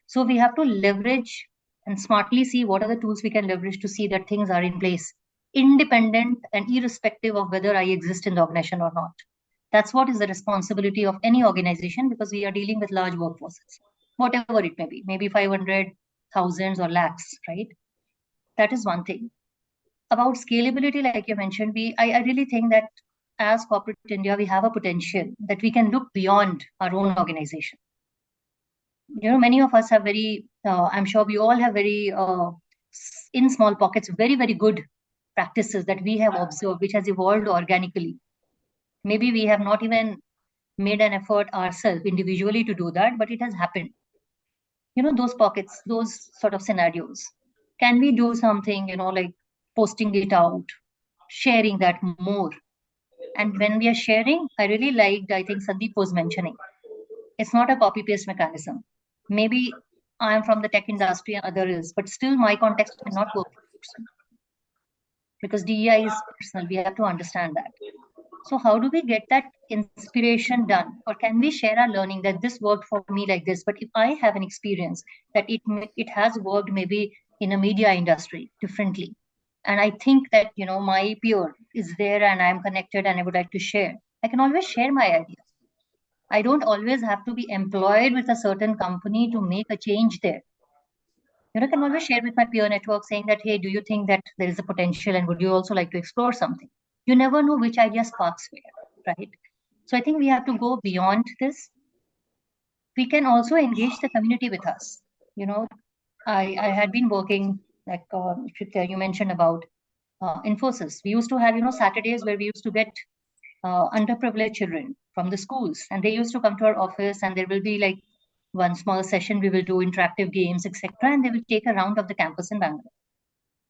So we have to leverage and smartly see what are the tools we can leverage to see that things are in place, independent and irrespective of whether I exist in the organization or not. That's what is the responsibility of any organization, because we are dealing with large workforces, whatever it may be, maybe 500, thousands or lakhs, right? That is one thing. About scalability, like you mentioned, I really think that as corporate India, we have a potential that we can look beyond our own organization. Many of us have I'm sure we all have very, in small pockets, very, very good practices that we have observed, which has evolved organically. Maybe we have not even made an effort ourselves individually to do that, but it has happened. Those pockets, those sort of scenarios. Can we do something, like posting it out, sharing that more? And when we are sharing, I really liked, I think Sandeep was mentioning, it's not a copy-paste mechanism. Maybe I am from the tech industry and other is, but still my context may not work for the person. Because DEI is personal, we have to understand that. So how do we get that inspiration done? Or can we share our learning that this worked for me like this, but if I have an experience that it has worked maybe in a media industry differently, and I think that, my peer is there and I'm connected and I would like to share, I can always share my ideas. I don't always have to be employed with a certain company to make a change there. I can always share with my peer network saying that, hey, do you think that there is a potential and would you also like to explore something? You never know which idea sparks where, right? So I think we have to go beyond this. We can also engage the community with us. I had been working, like you mentioned about Infosys. We used to have, Saturdays where we used to get underprivileged children from the schools, and they used to come to our office, and there will be like one small session, we will do interactive games, etc., and they will take a round of the campus in Bangalore,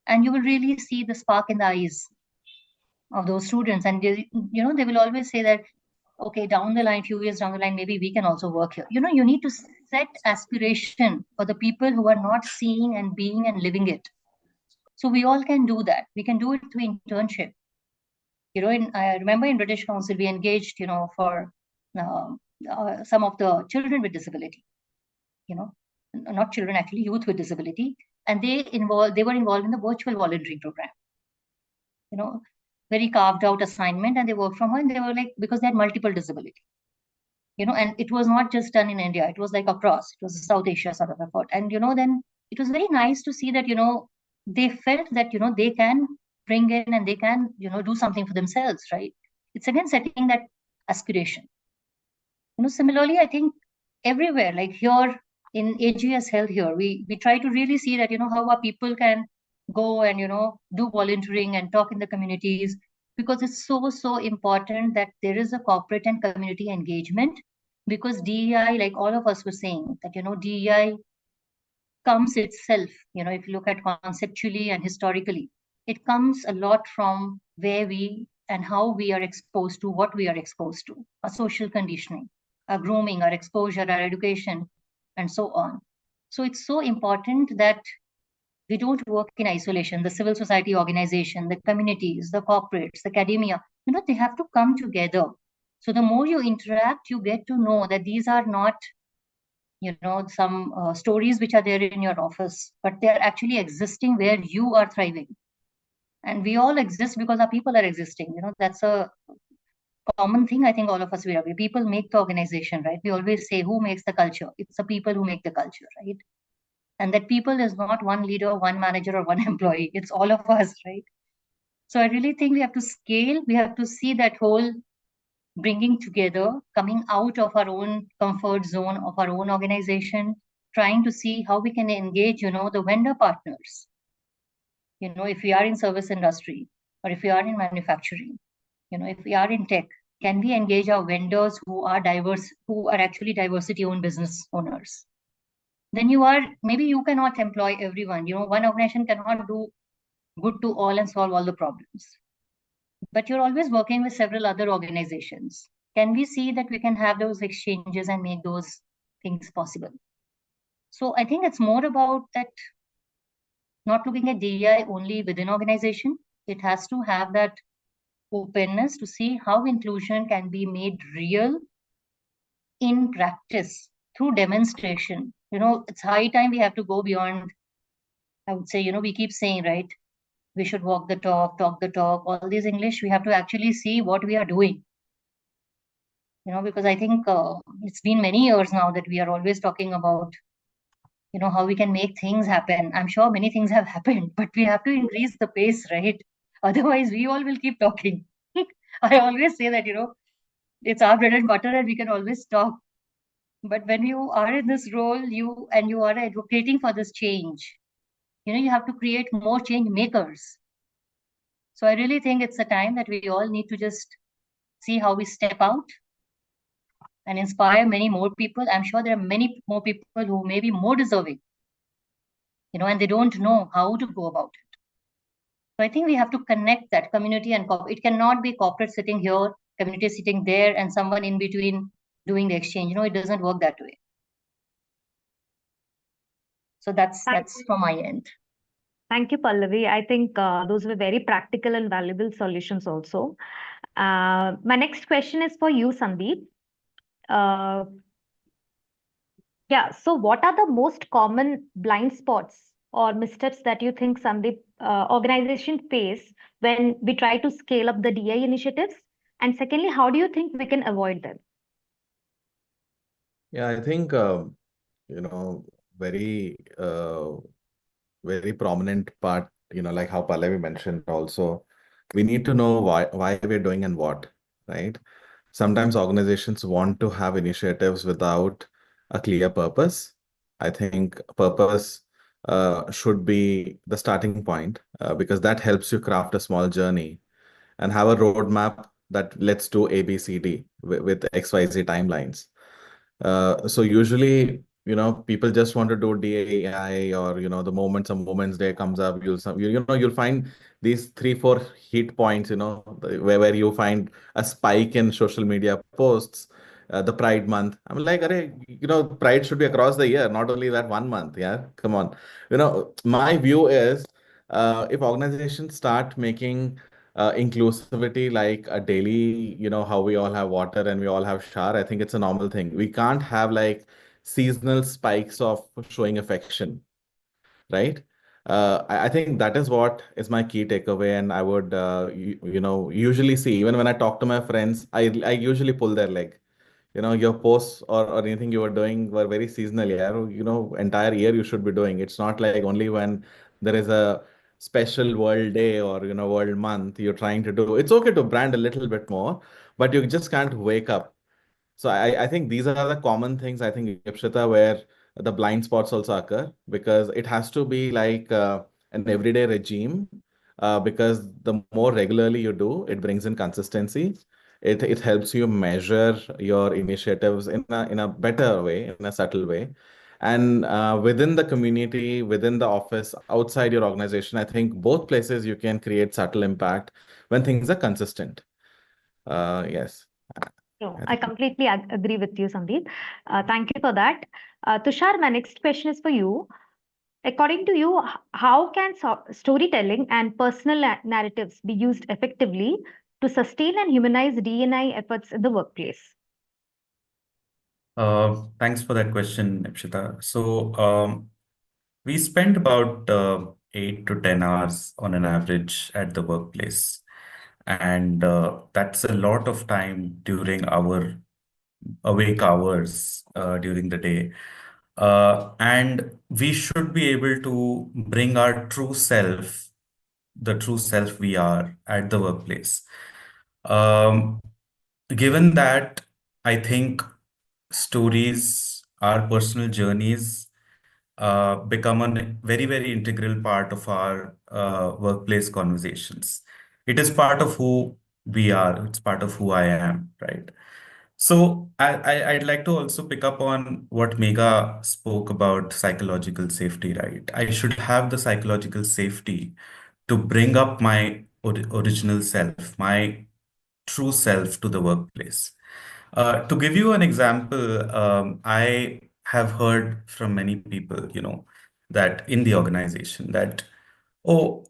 and you will really see the spark in the eyes of those students, and they will always say that, okay, down the line, few years down the line, maybe we can also work here. You need to set aspiration for the people who are not seeing and being and living it. So we all can do that. We can do it through internship. I remember in British Council, we engaged, for some of the children with disability, not children, actually, youth with disability. And they were involved in the virtual volunteering program, very carved out assignment, and they worked from home, and they were like, because they had multiple disability, and it was not just done in India, it was like across, it was a South Asia sort of effort. And, then it was very nice to see that, they felt that, they can bring in and they can, do something for themselves, right? It's again setting that aspiration. Similarly, I think everywhere, like here in AGS Health here, we try to really see that, how our people can go and, do volunteering and talk in the communities, because it's so important that there is a corporate and community engagement, because DEI, like all of us were saying, that, DEI comes itself, if you look at conceptually and historically, it comes a lot from where we and how we are exposed to what we are exposed to, our social conditioning, our grooming, our exposure, our education, and so on. So it's so important that we don't work in isolation. The civil society organization, the communities, the corporates, the academia, they have to come together. So the more you interact, you get to know that these are not, some stories which are there in your office, but they are actually existing where you are thriving. And we all exist because our people are existing. That's a common thing. I think all of us, people make the organization, right? We always say, who makes the culture? It's the people who make the culture, right? And that people is not one leader, one manager, or one employee. It's all of us, right? So I really think we have to scale. We have to see that whole bringing together, coming out of our own comfort zone of our own organization, trying to see how we can engage, the vendor partners. If we are in service industry, or if we are in manufacturing, if we are in tech, can we engage our vendors who are diverse, who are actually diversity-owned business owners? Then maybe you cannot employ everyone. One organization cannot do good to all and solve all the problems. But you're always working with several other organizations. Can we see that we can have those exchanges and make those things possible? So I think it's more about that, not looking at DEI only within organization. It has to have that openness to see how inclusion can be made real in practice through demonstration. It's high time we have to go beyond. I would say, we keep saying, right, we should walk the talk the talk, all this English. We have to actually see what we are doing. Because I think it's been many years now that we are always talking about, how we can make things happen. I'm sure many things have happened, but we have to increase the pace, right? Otherwise, we all will keep talking. I always say that, it's our bread and butter and we can always talk. But when you are in this role, you are advocating for this change, you have to create more change makers. So I really think it's a time that we all need to just see how we step out and inspire many more people. I'm sure there are many more people who may be more deserving, and they don't know how to go about it. So I think we have to connect that community and corporate. It cannot be corporate sitting here, community sitting there, and someone in between doing the exchange. It doesn't work that way. So that's from my end.
Thank you, Pallavi. I think those were very practical and valuable solutions also. My next question is for you, Sandeep. So what are the most common blind spots or missteps that you think, Sandeep, organizations face when we try to scale up the DEI initiatives? And secondly, how do you think we can avoid them?
Yeah, I think you know, very very prominent part, like how Pallavi mentioned also, we need to know why we're doing and what, right? Sometimes organizations want to have initiatives without a clear purpose. I think purpose should be the starting point because that helps you craft a small journey and have a roadmap that let's do A, B, C, D with XYZ timelines. So usually, people just want to do DAI or, the moment some Women's Day comes up, you'll find these 3, 4 heat points, where you find a spike in social media posts, the Pride month. I'm like, "Arey, Pride should be across the year, not only that one month. Yeah, come on. My view is, if organizations start making inclusivity like a daily, how we all have water and we all have shower. I think it's a normal thing. We can't have like seasonal spikes of showing affection, right? I think that is what is my key takeaway, and I would, usually see even when I talk to my friends, I usually pull their leg. Your posts or anything you were doing were very seasonal. Yeah, entire year you should be doing. It's not like only when there is a special World Day or World Month you're trying to do. It's okay to brand a little bit more, but you just can't wake up. So I think these are the common things, I think, Ipshita, where the blind spots also occur because it has to be like an everyday regime because the more regularly you do, it brings in consistency. It helps you measure your initiatives in a better way, in a subtle way. And within the community, within the office, outside your organization, I think both places you can create subtle impact when things are consistent. Yes.
So
I
I
think.
completely agree with you, Sandeep. Thank you for that. Tushar, my next question is for you. According to you, how can storytelling and personal narratives be used effectively to sustain and humanize D&I efforts in the workplace?
Thanks for that question, Ipshita. So, we spend about 8 to 10 hours on an average at the workplace, and that's a lot of time during our awake hours during the day. And we should be able to bring our true self, the true self we are at the workplace. Um, Given that, I think stories, our personal journeys, become a very, very integral part of our workplace conversations. It is part of who we are, it's part of who I am, right? So I'd like to also pick up on what Megha spoke about psychological safety, right? I should have the psychological safety to bring up my original self, my true self to the workplace. To give you an example, I have heard from many people, that in the organization that, oh,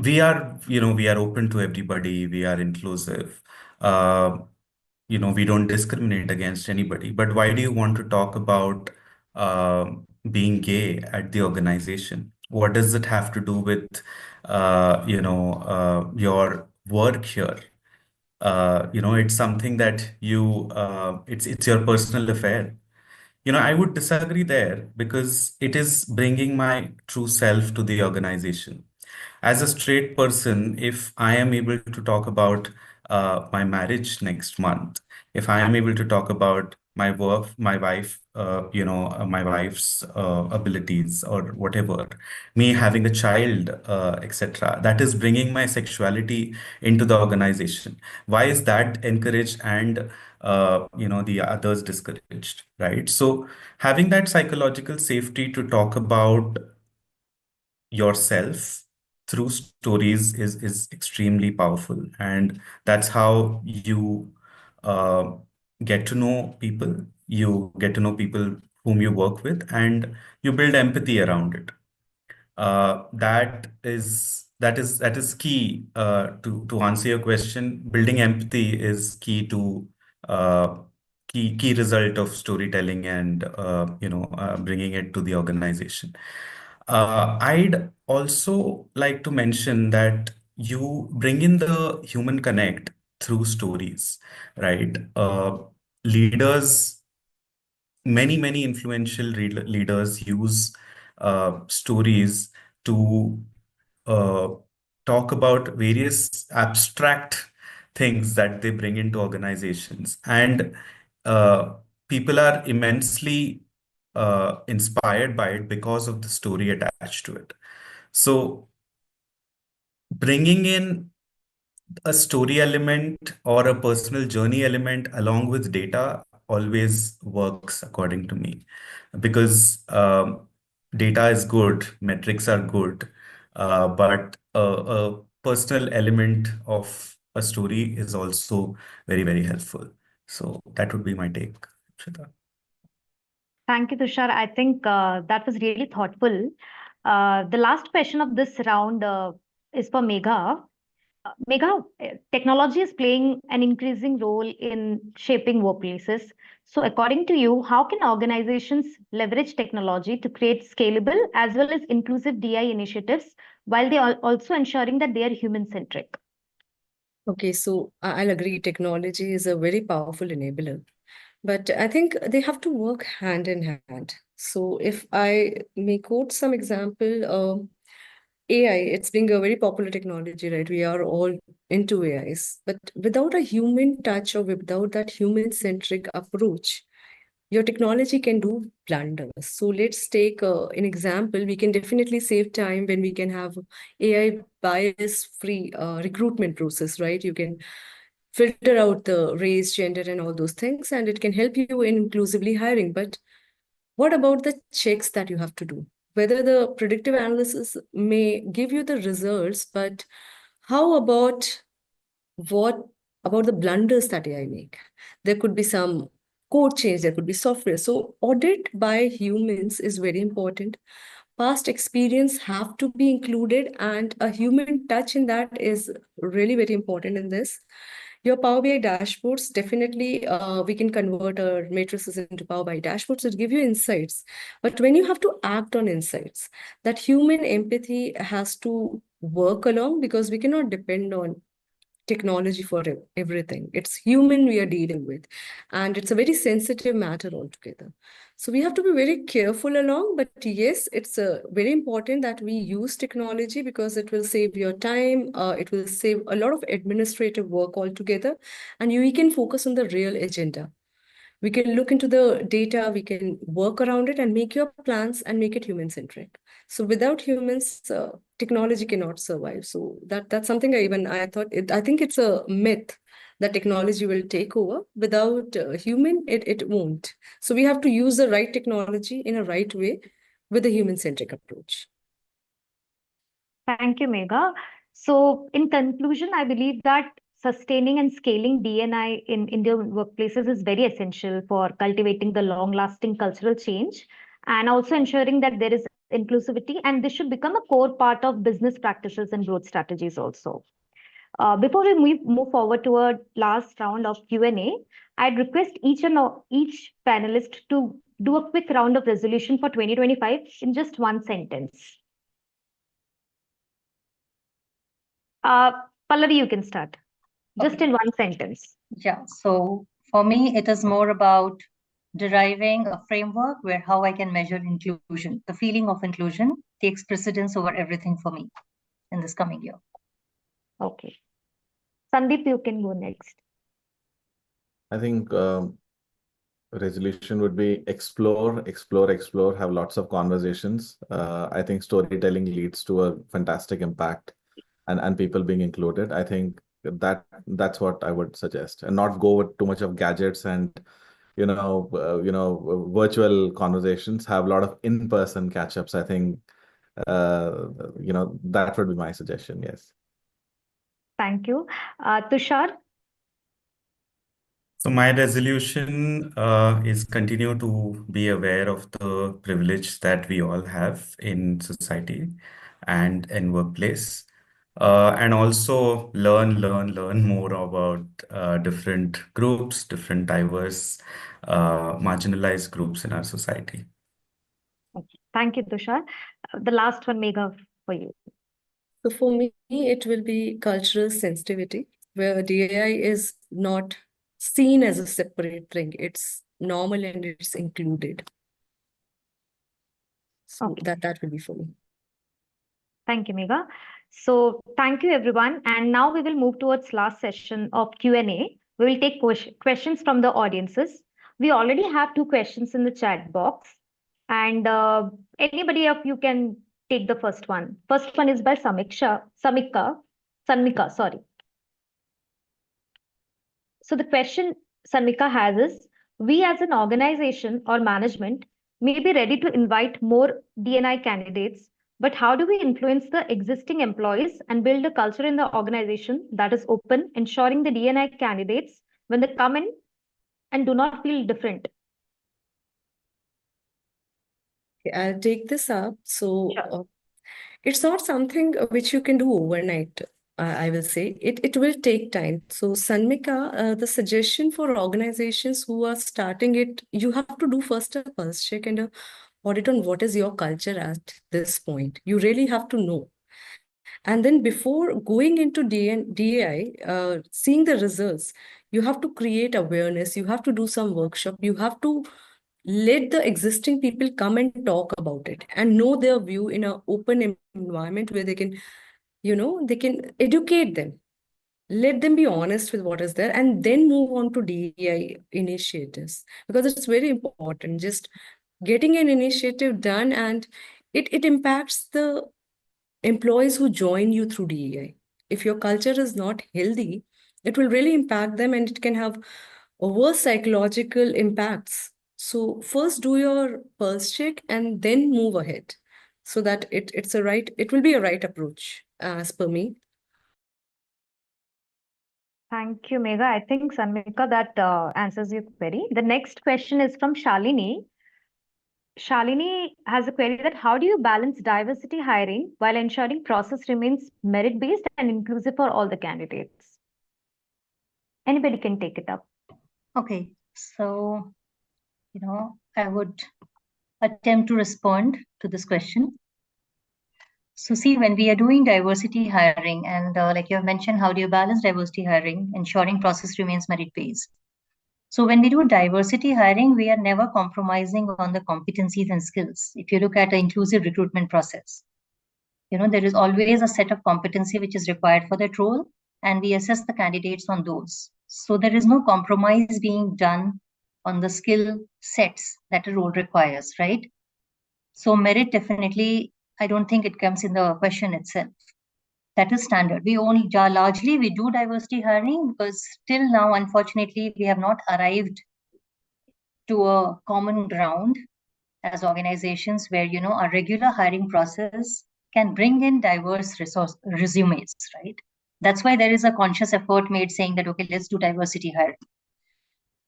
we are open to everybody, we are inclusive. Uh, we don't discriminate against anybody. But why do you want to talk about being gay at the organization? What does it have to do with, your work here? It's something that it's your personal affair. I would disagree there because it is bringing my true self to the organization. As a straight person, if I am able to talk about my marriage next month, if I am able to talk about my work, my wife's abilities or whatever, me having a child, etc., that is bringing my sexuality into the organization. Why is that encouraged and the others discouraged, right? So having that psychological safety to talk about yourself through stories is extremely powerful, and that's how you uh, get to know people. You get to know people whom you work with, and you build empathy around it. That is key to answer your question. Building empathy is key to uh, key result of storytelling and bringing it to the organization. I'd also like to mention that you bring in the human connect through stories, right? Leaders, many influential leaders use stories to uh, talk about various abstract things that they bring into organizations. And uh, people are immensely inspired by it because of the story attached to it. So bringing in a story element or a personal journey element along with data always works according to me, because data is good, metrics are good, but a personal element of a story is also very helpful. So that would be my take, Shita.
Thank you, Tushar. I think that was really thoughtful. The last question of this round is for Megha. Megha, technology is playing an increasing role in shaping workplaces. So, according to you, how can organizations leverage technology to create scalable as well as inclusive DI initiatives while they are also ensuring that they are human centric?
Okay, so I'll agree, technology is a very powerful enabler, but I think they have to work hand in hand. So if I may quote some example, AI, it's being a very popular technology, right? We are all into AIs, but without a human touch or without that human-centric approach, your technology can do blunders. So let's take an example. We can definitely save time when we can have AI bias-free recruitment process, right? You can filter out the race, gender, and all those things, and it can help you in inclusively hiring. But what about the checks that you have to do? Whether the predictive analysis may give you the results, but how about what about the blunders that AI make? There could be some code change, there could be software. So audit by humans is very important. Past experience have to be included, and a human touch in that is really very important in this. Your Power BI dashboards, definitely we can convert our matrices into Power BI dashboards to give you insights. But when you have to act on insights, that human empathy has to work along, because we cannot depend on technology for everything. It's human we are dealing with, and it's a very sensitive matter altogether. So we have to be very careful along, but yes, it's very important that we use technology because it will save your time, it will save a lot of administrative work altogether, and we can focus on the real agenda. We can look into the data, we can work around it and make your plans and make it human centric. So without humans, technology cannot survive. So that's something I think it's a myth that technology will take over. Without human, it won't. So we have to use the right technology in a right way with a human centric approach.
Thank you, Megha. So, in conclusion, I believe that sustaining and scaling DNI in Indian workplaces is very essential for cultivating the long-lasting cultural change and also ensuring that there is inclusivity, and this should become a core part of business practices and growth strategies also. Before we move forward to a last round of Q&A, I'd request each panelist to do a quick round of resolution for 2025 in just one sentence. Pallavi, you can start. Just
Okay.
in one sentence.
Yeah. So for me, it is more about deriving a framework where how I can measure inclusion. The feeling of inclusion takes precedence over everything for me in this coming year.
Okay. Sandeep, you can go next.
I think resolution would be explore, have lots of conversations. I think storytelling leads to a fantastic impact and people being included. I think that's what I would suggest, and not go with too much of gadgets and virtual conversations. Have a lot of in-person catch-ups. I think that would be my suggestion. Yes.
Thank you. Tushar?
So my resolution is continue to be aware of the privilege that we all have in society and in workplace, and also learn more about different groups, different diverse, marginalized groups in our society.
Okay. Thank you, Tushar. The last one, Megha, for you.
So for me, it will be cultural sensitivity, where DEI is not seen as a separate thing. It's normal and it's included. So
Okay.
that will be for me.
Thank you, Megha. So thank you, everyone. And now we will move towards last session of Q&A. We will take questions from the audiences. We already have 2 questions in the chat box. And anybody of you can take the first one. First one is by Sanmika, sorry. So the question Sanmika has is, we as an organization or management may be ready to invite more D&I candidates, but how do we influence the existing employees and build a culture in the organization that is open, ensuring the D&I candidates, when they come in and do not feel different?
Okay, I'll take this up. So
Sure.
it's not something which you can do overnight. I will say it will take time. So Sanmika, the suggestion for organizations who are starting it, you have to do first a pulse check and a audit on what is your culture at this point. You really have to know. And then before going into DEI, seeing the results, you have to create awareness. You have to do some workshop. You have to let the existing people come and talk about it and know their view in an open environment where they can, they can educate them. Let them be honest with what is there and then move on to DEI initiatives, because it's very important. Just getting an initiative done and it impacts the employees who join you through DEI. If your culture is not healthy, it will really impact them and it can have worse psychological impacts. So first do your pulse check and then move ahead, so that it will be a right approach as per me.
Thank you, Megha. I think, Sanmika, that answers your query. The next question is from Shalini. Shalini has a query that how do you balance diversity hiring while ensuring process remains merit-based and inclusive for all the candidates? Anybody can take it up.
Okay, so, I would attempt to respond to this question. So see, when we are doing diversity hiring, and like you have mentioned, how do you balance diversity hiring, ensuring process remains merit-based? So when we do diversity hiring, we are never compromising on the competencies and skills. If you look at an inclusive recruitment process, there is always a set of competency which is required for that role, and we assess the candidates on those. So there is no compromise being done on the skill sets that a role requires, right? So merit definitely, I don't think it comes in the question itself. That is standard. We do diversity hiring because till now, unfortunately, we have not arrived to a common ground as organizations where, our regular hiring process can bring in diverse resumes, right? That's why there is a conscious effort made saying that, okay, let's do diversity hiring.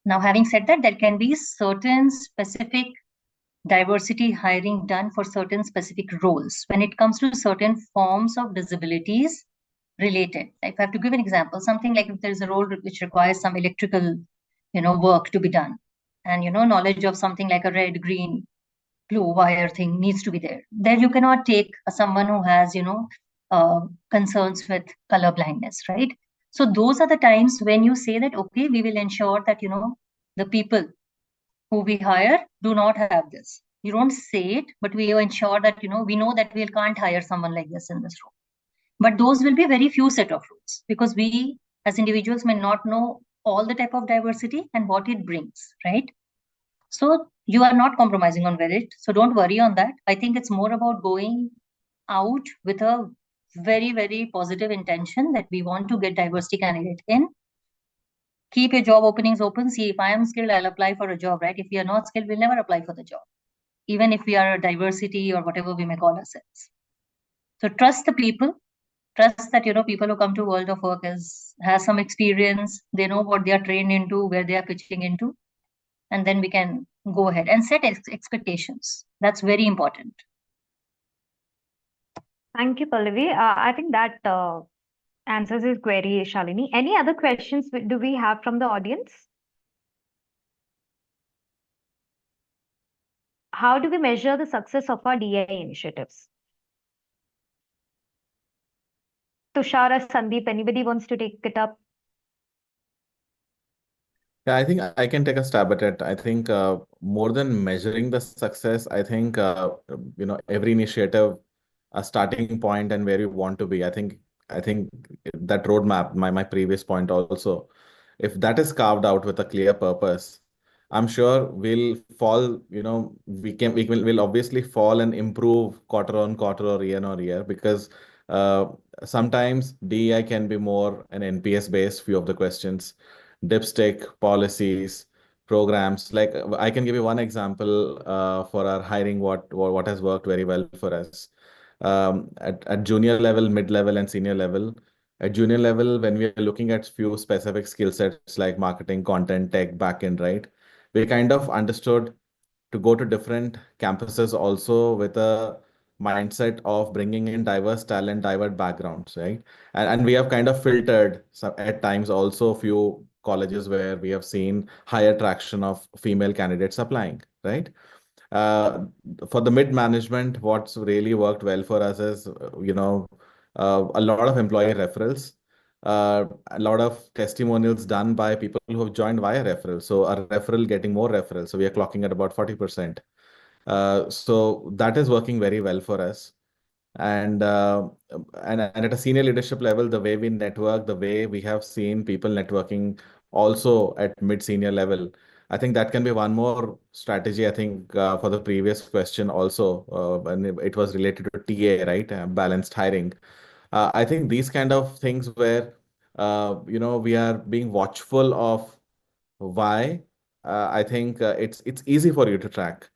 Now, having said that, there can be certain specific diversity hiring done for certain specific roles when it comes to certain forms of disabilities related. If I have to give an example, something like if there's a role which requires some electrical, work to be done, and, knowledge of something like a red, green, blue wire thing needs to be there. There you cannot take someone who has, concerns with color blindness, right? So those are the times when you say that, okay, we will ensure that, the people who we hire do not have this. You don't say it, but we ensure that, we know that we can't hire someone like this in this role. But those will be very few set of rules, because we as individuals may not know all the type of diversity and what it brings, right? So you are not compromising on merit. So don't worry on that. I think it's more about going out with a very, very positive intention that we want to get diversity candidate in. Keep your job openings open. See, if I am skilled, I'll apply for a job, right? If we are not skilled, we'll never apply for the job, even if we are a diversity or whatever we may call ourselves. So trust the people. Trust that, people who come to world of work has some experience. They know what they are trained into, where they are pitching into. And then we can go ahead and set expectations. That's very important.
Thank you, Pallavi. I think that answers his query, Shalini. Any other questions do we have from the audience? How do we measure the success of our DEI initiatives? Tushar or Sandeep, anybody wants to take it up?
Yeah, I think I can take a stab at it. I think more than measuring the success, I think every initiative, a starting point and where you want to be. I think that roadmap, my previous point also, if that is carved out with a clear purpose, I'm sure we'll fall. We'll obviously fall and improve quarter on quarter or year because uh, sometimes DEI can be more an NPS based few of the questions, dipstick policies, programs. Like I can give you one example for our hiring. What has worked very well for us at junior level, mid level, and senior level. At junior level, when we are looking at few specific skill sets like marketing, content, tech, backend, right? We kind of understood to go to different campuses also with a mindset of bringing in diverse talent, diverse backgrounds, right? And we have kind of filtered some, at times also a few colleges where we have seen higher traction of female candidates applying, right? Uh, for the mid management, what's really worked well for us is, a lot of employee referrals, a lot of testimonials done by people who have joined via referral. So a referral getting more referrals. So we are clocking at about 40%. So that is working very well for us. And at a senior leadership level, the way we network, the way we have seen people networking also at mid senior level, I think that can be one more strategy. I think for the previous question also, and it was related to TA, right? Balanced hiring. I think these kind of things where we are being watchful of why. I think it's easy for you to track.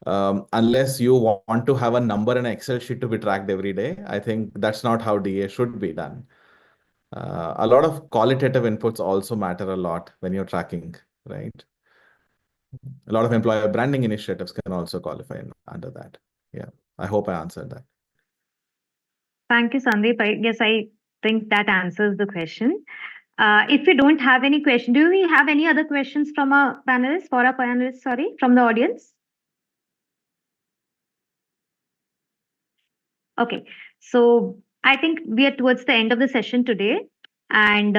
Unless you want to have a number in an Excel sheet to be tracked every day, I think that's not how DA should be done. A lot of qualitative inputs also matter a lot when you're tracking, right? A lot of employer branding initiatives can also qualify under that. Yeah, I hope I answered that.
Thank you, Sandeep. I guess I think that answers the question. If we don't have any question, do we have any other questions from our panelists, sorry, from the audience? Okay, so I think we are towards the end of the session today, and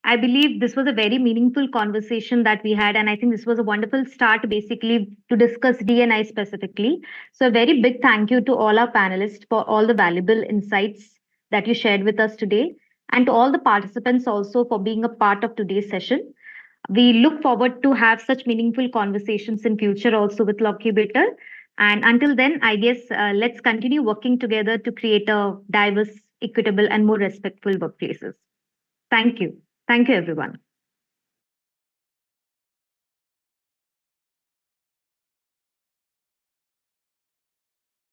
I believe this was a very meaningful conversation that we had, and I think this was a wonderful start basically to discuss D&I specifically. So a very big thank you to all our panelists for all the valuable insights that you shared with us today, and to all the participants also for being a part of today's session. We look forward to have such meaningful conversations in future also with Lockubator. And until then, I guess let's continue working together to create a diverse, equitable, and more respectful workplaces. Thank you. Thank you, everyone.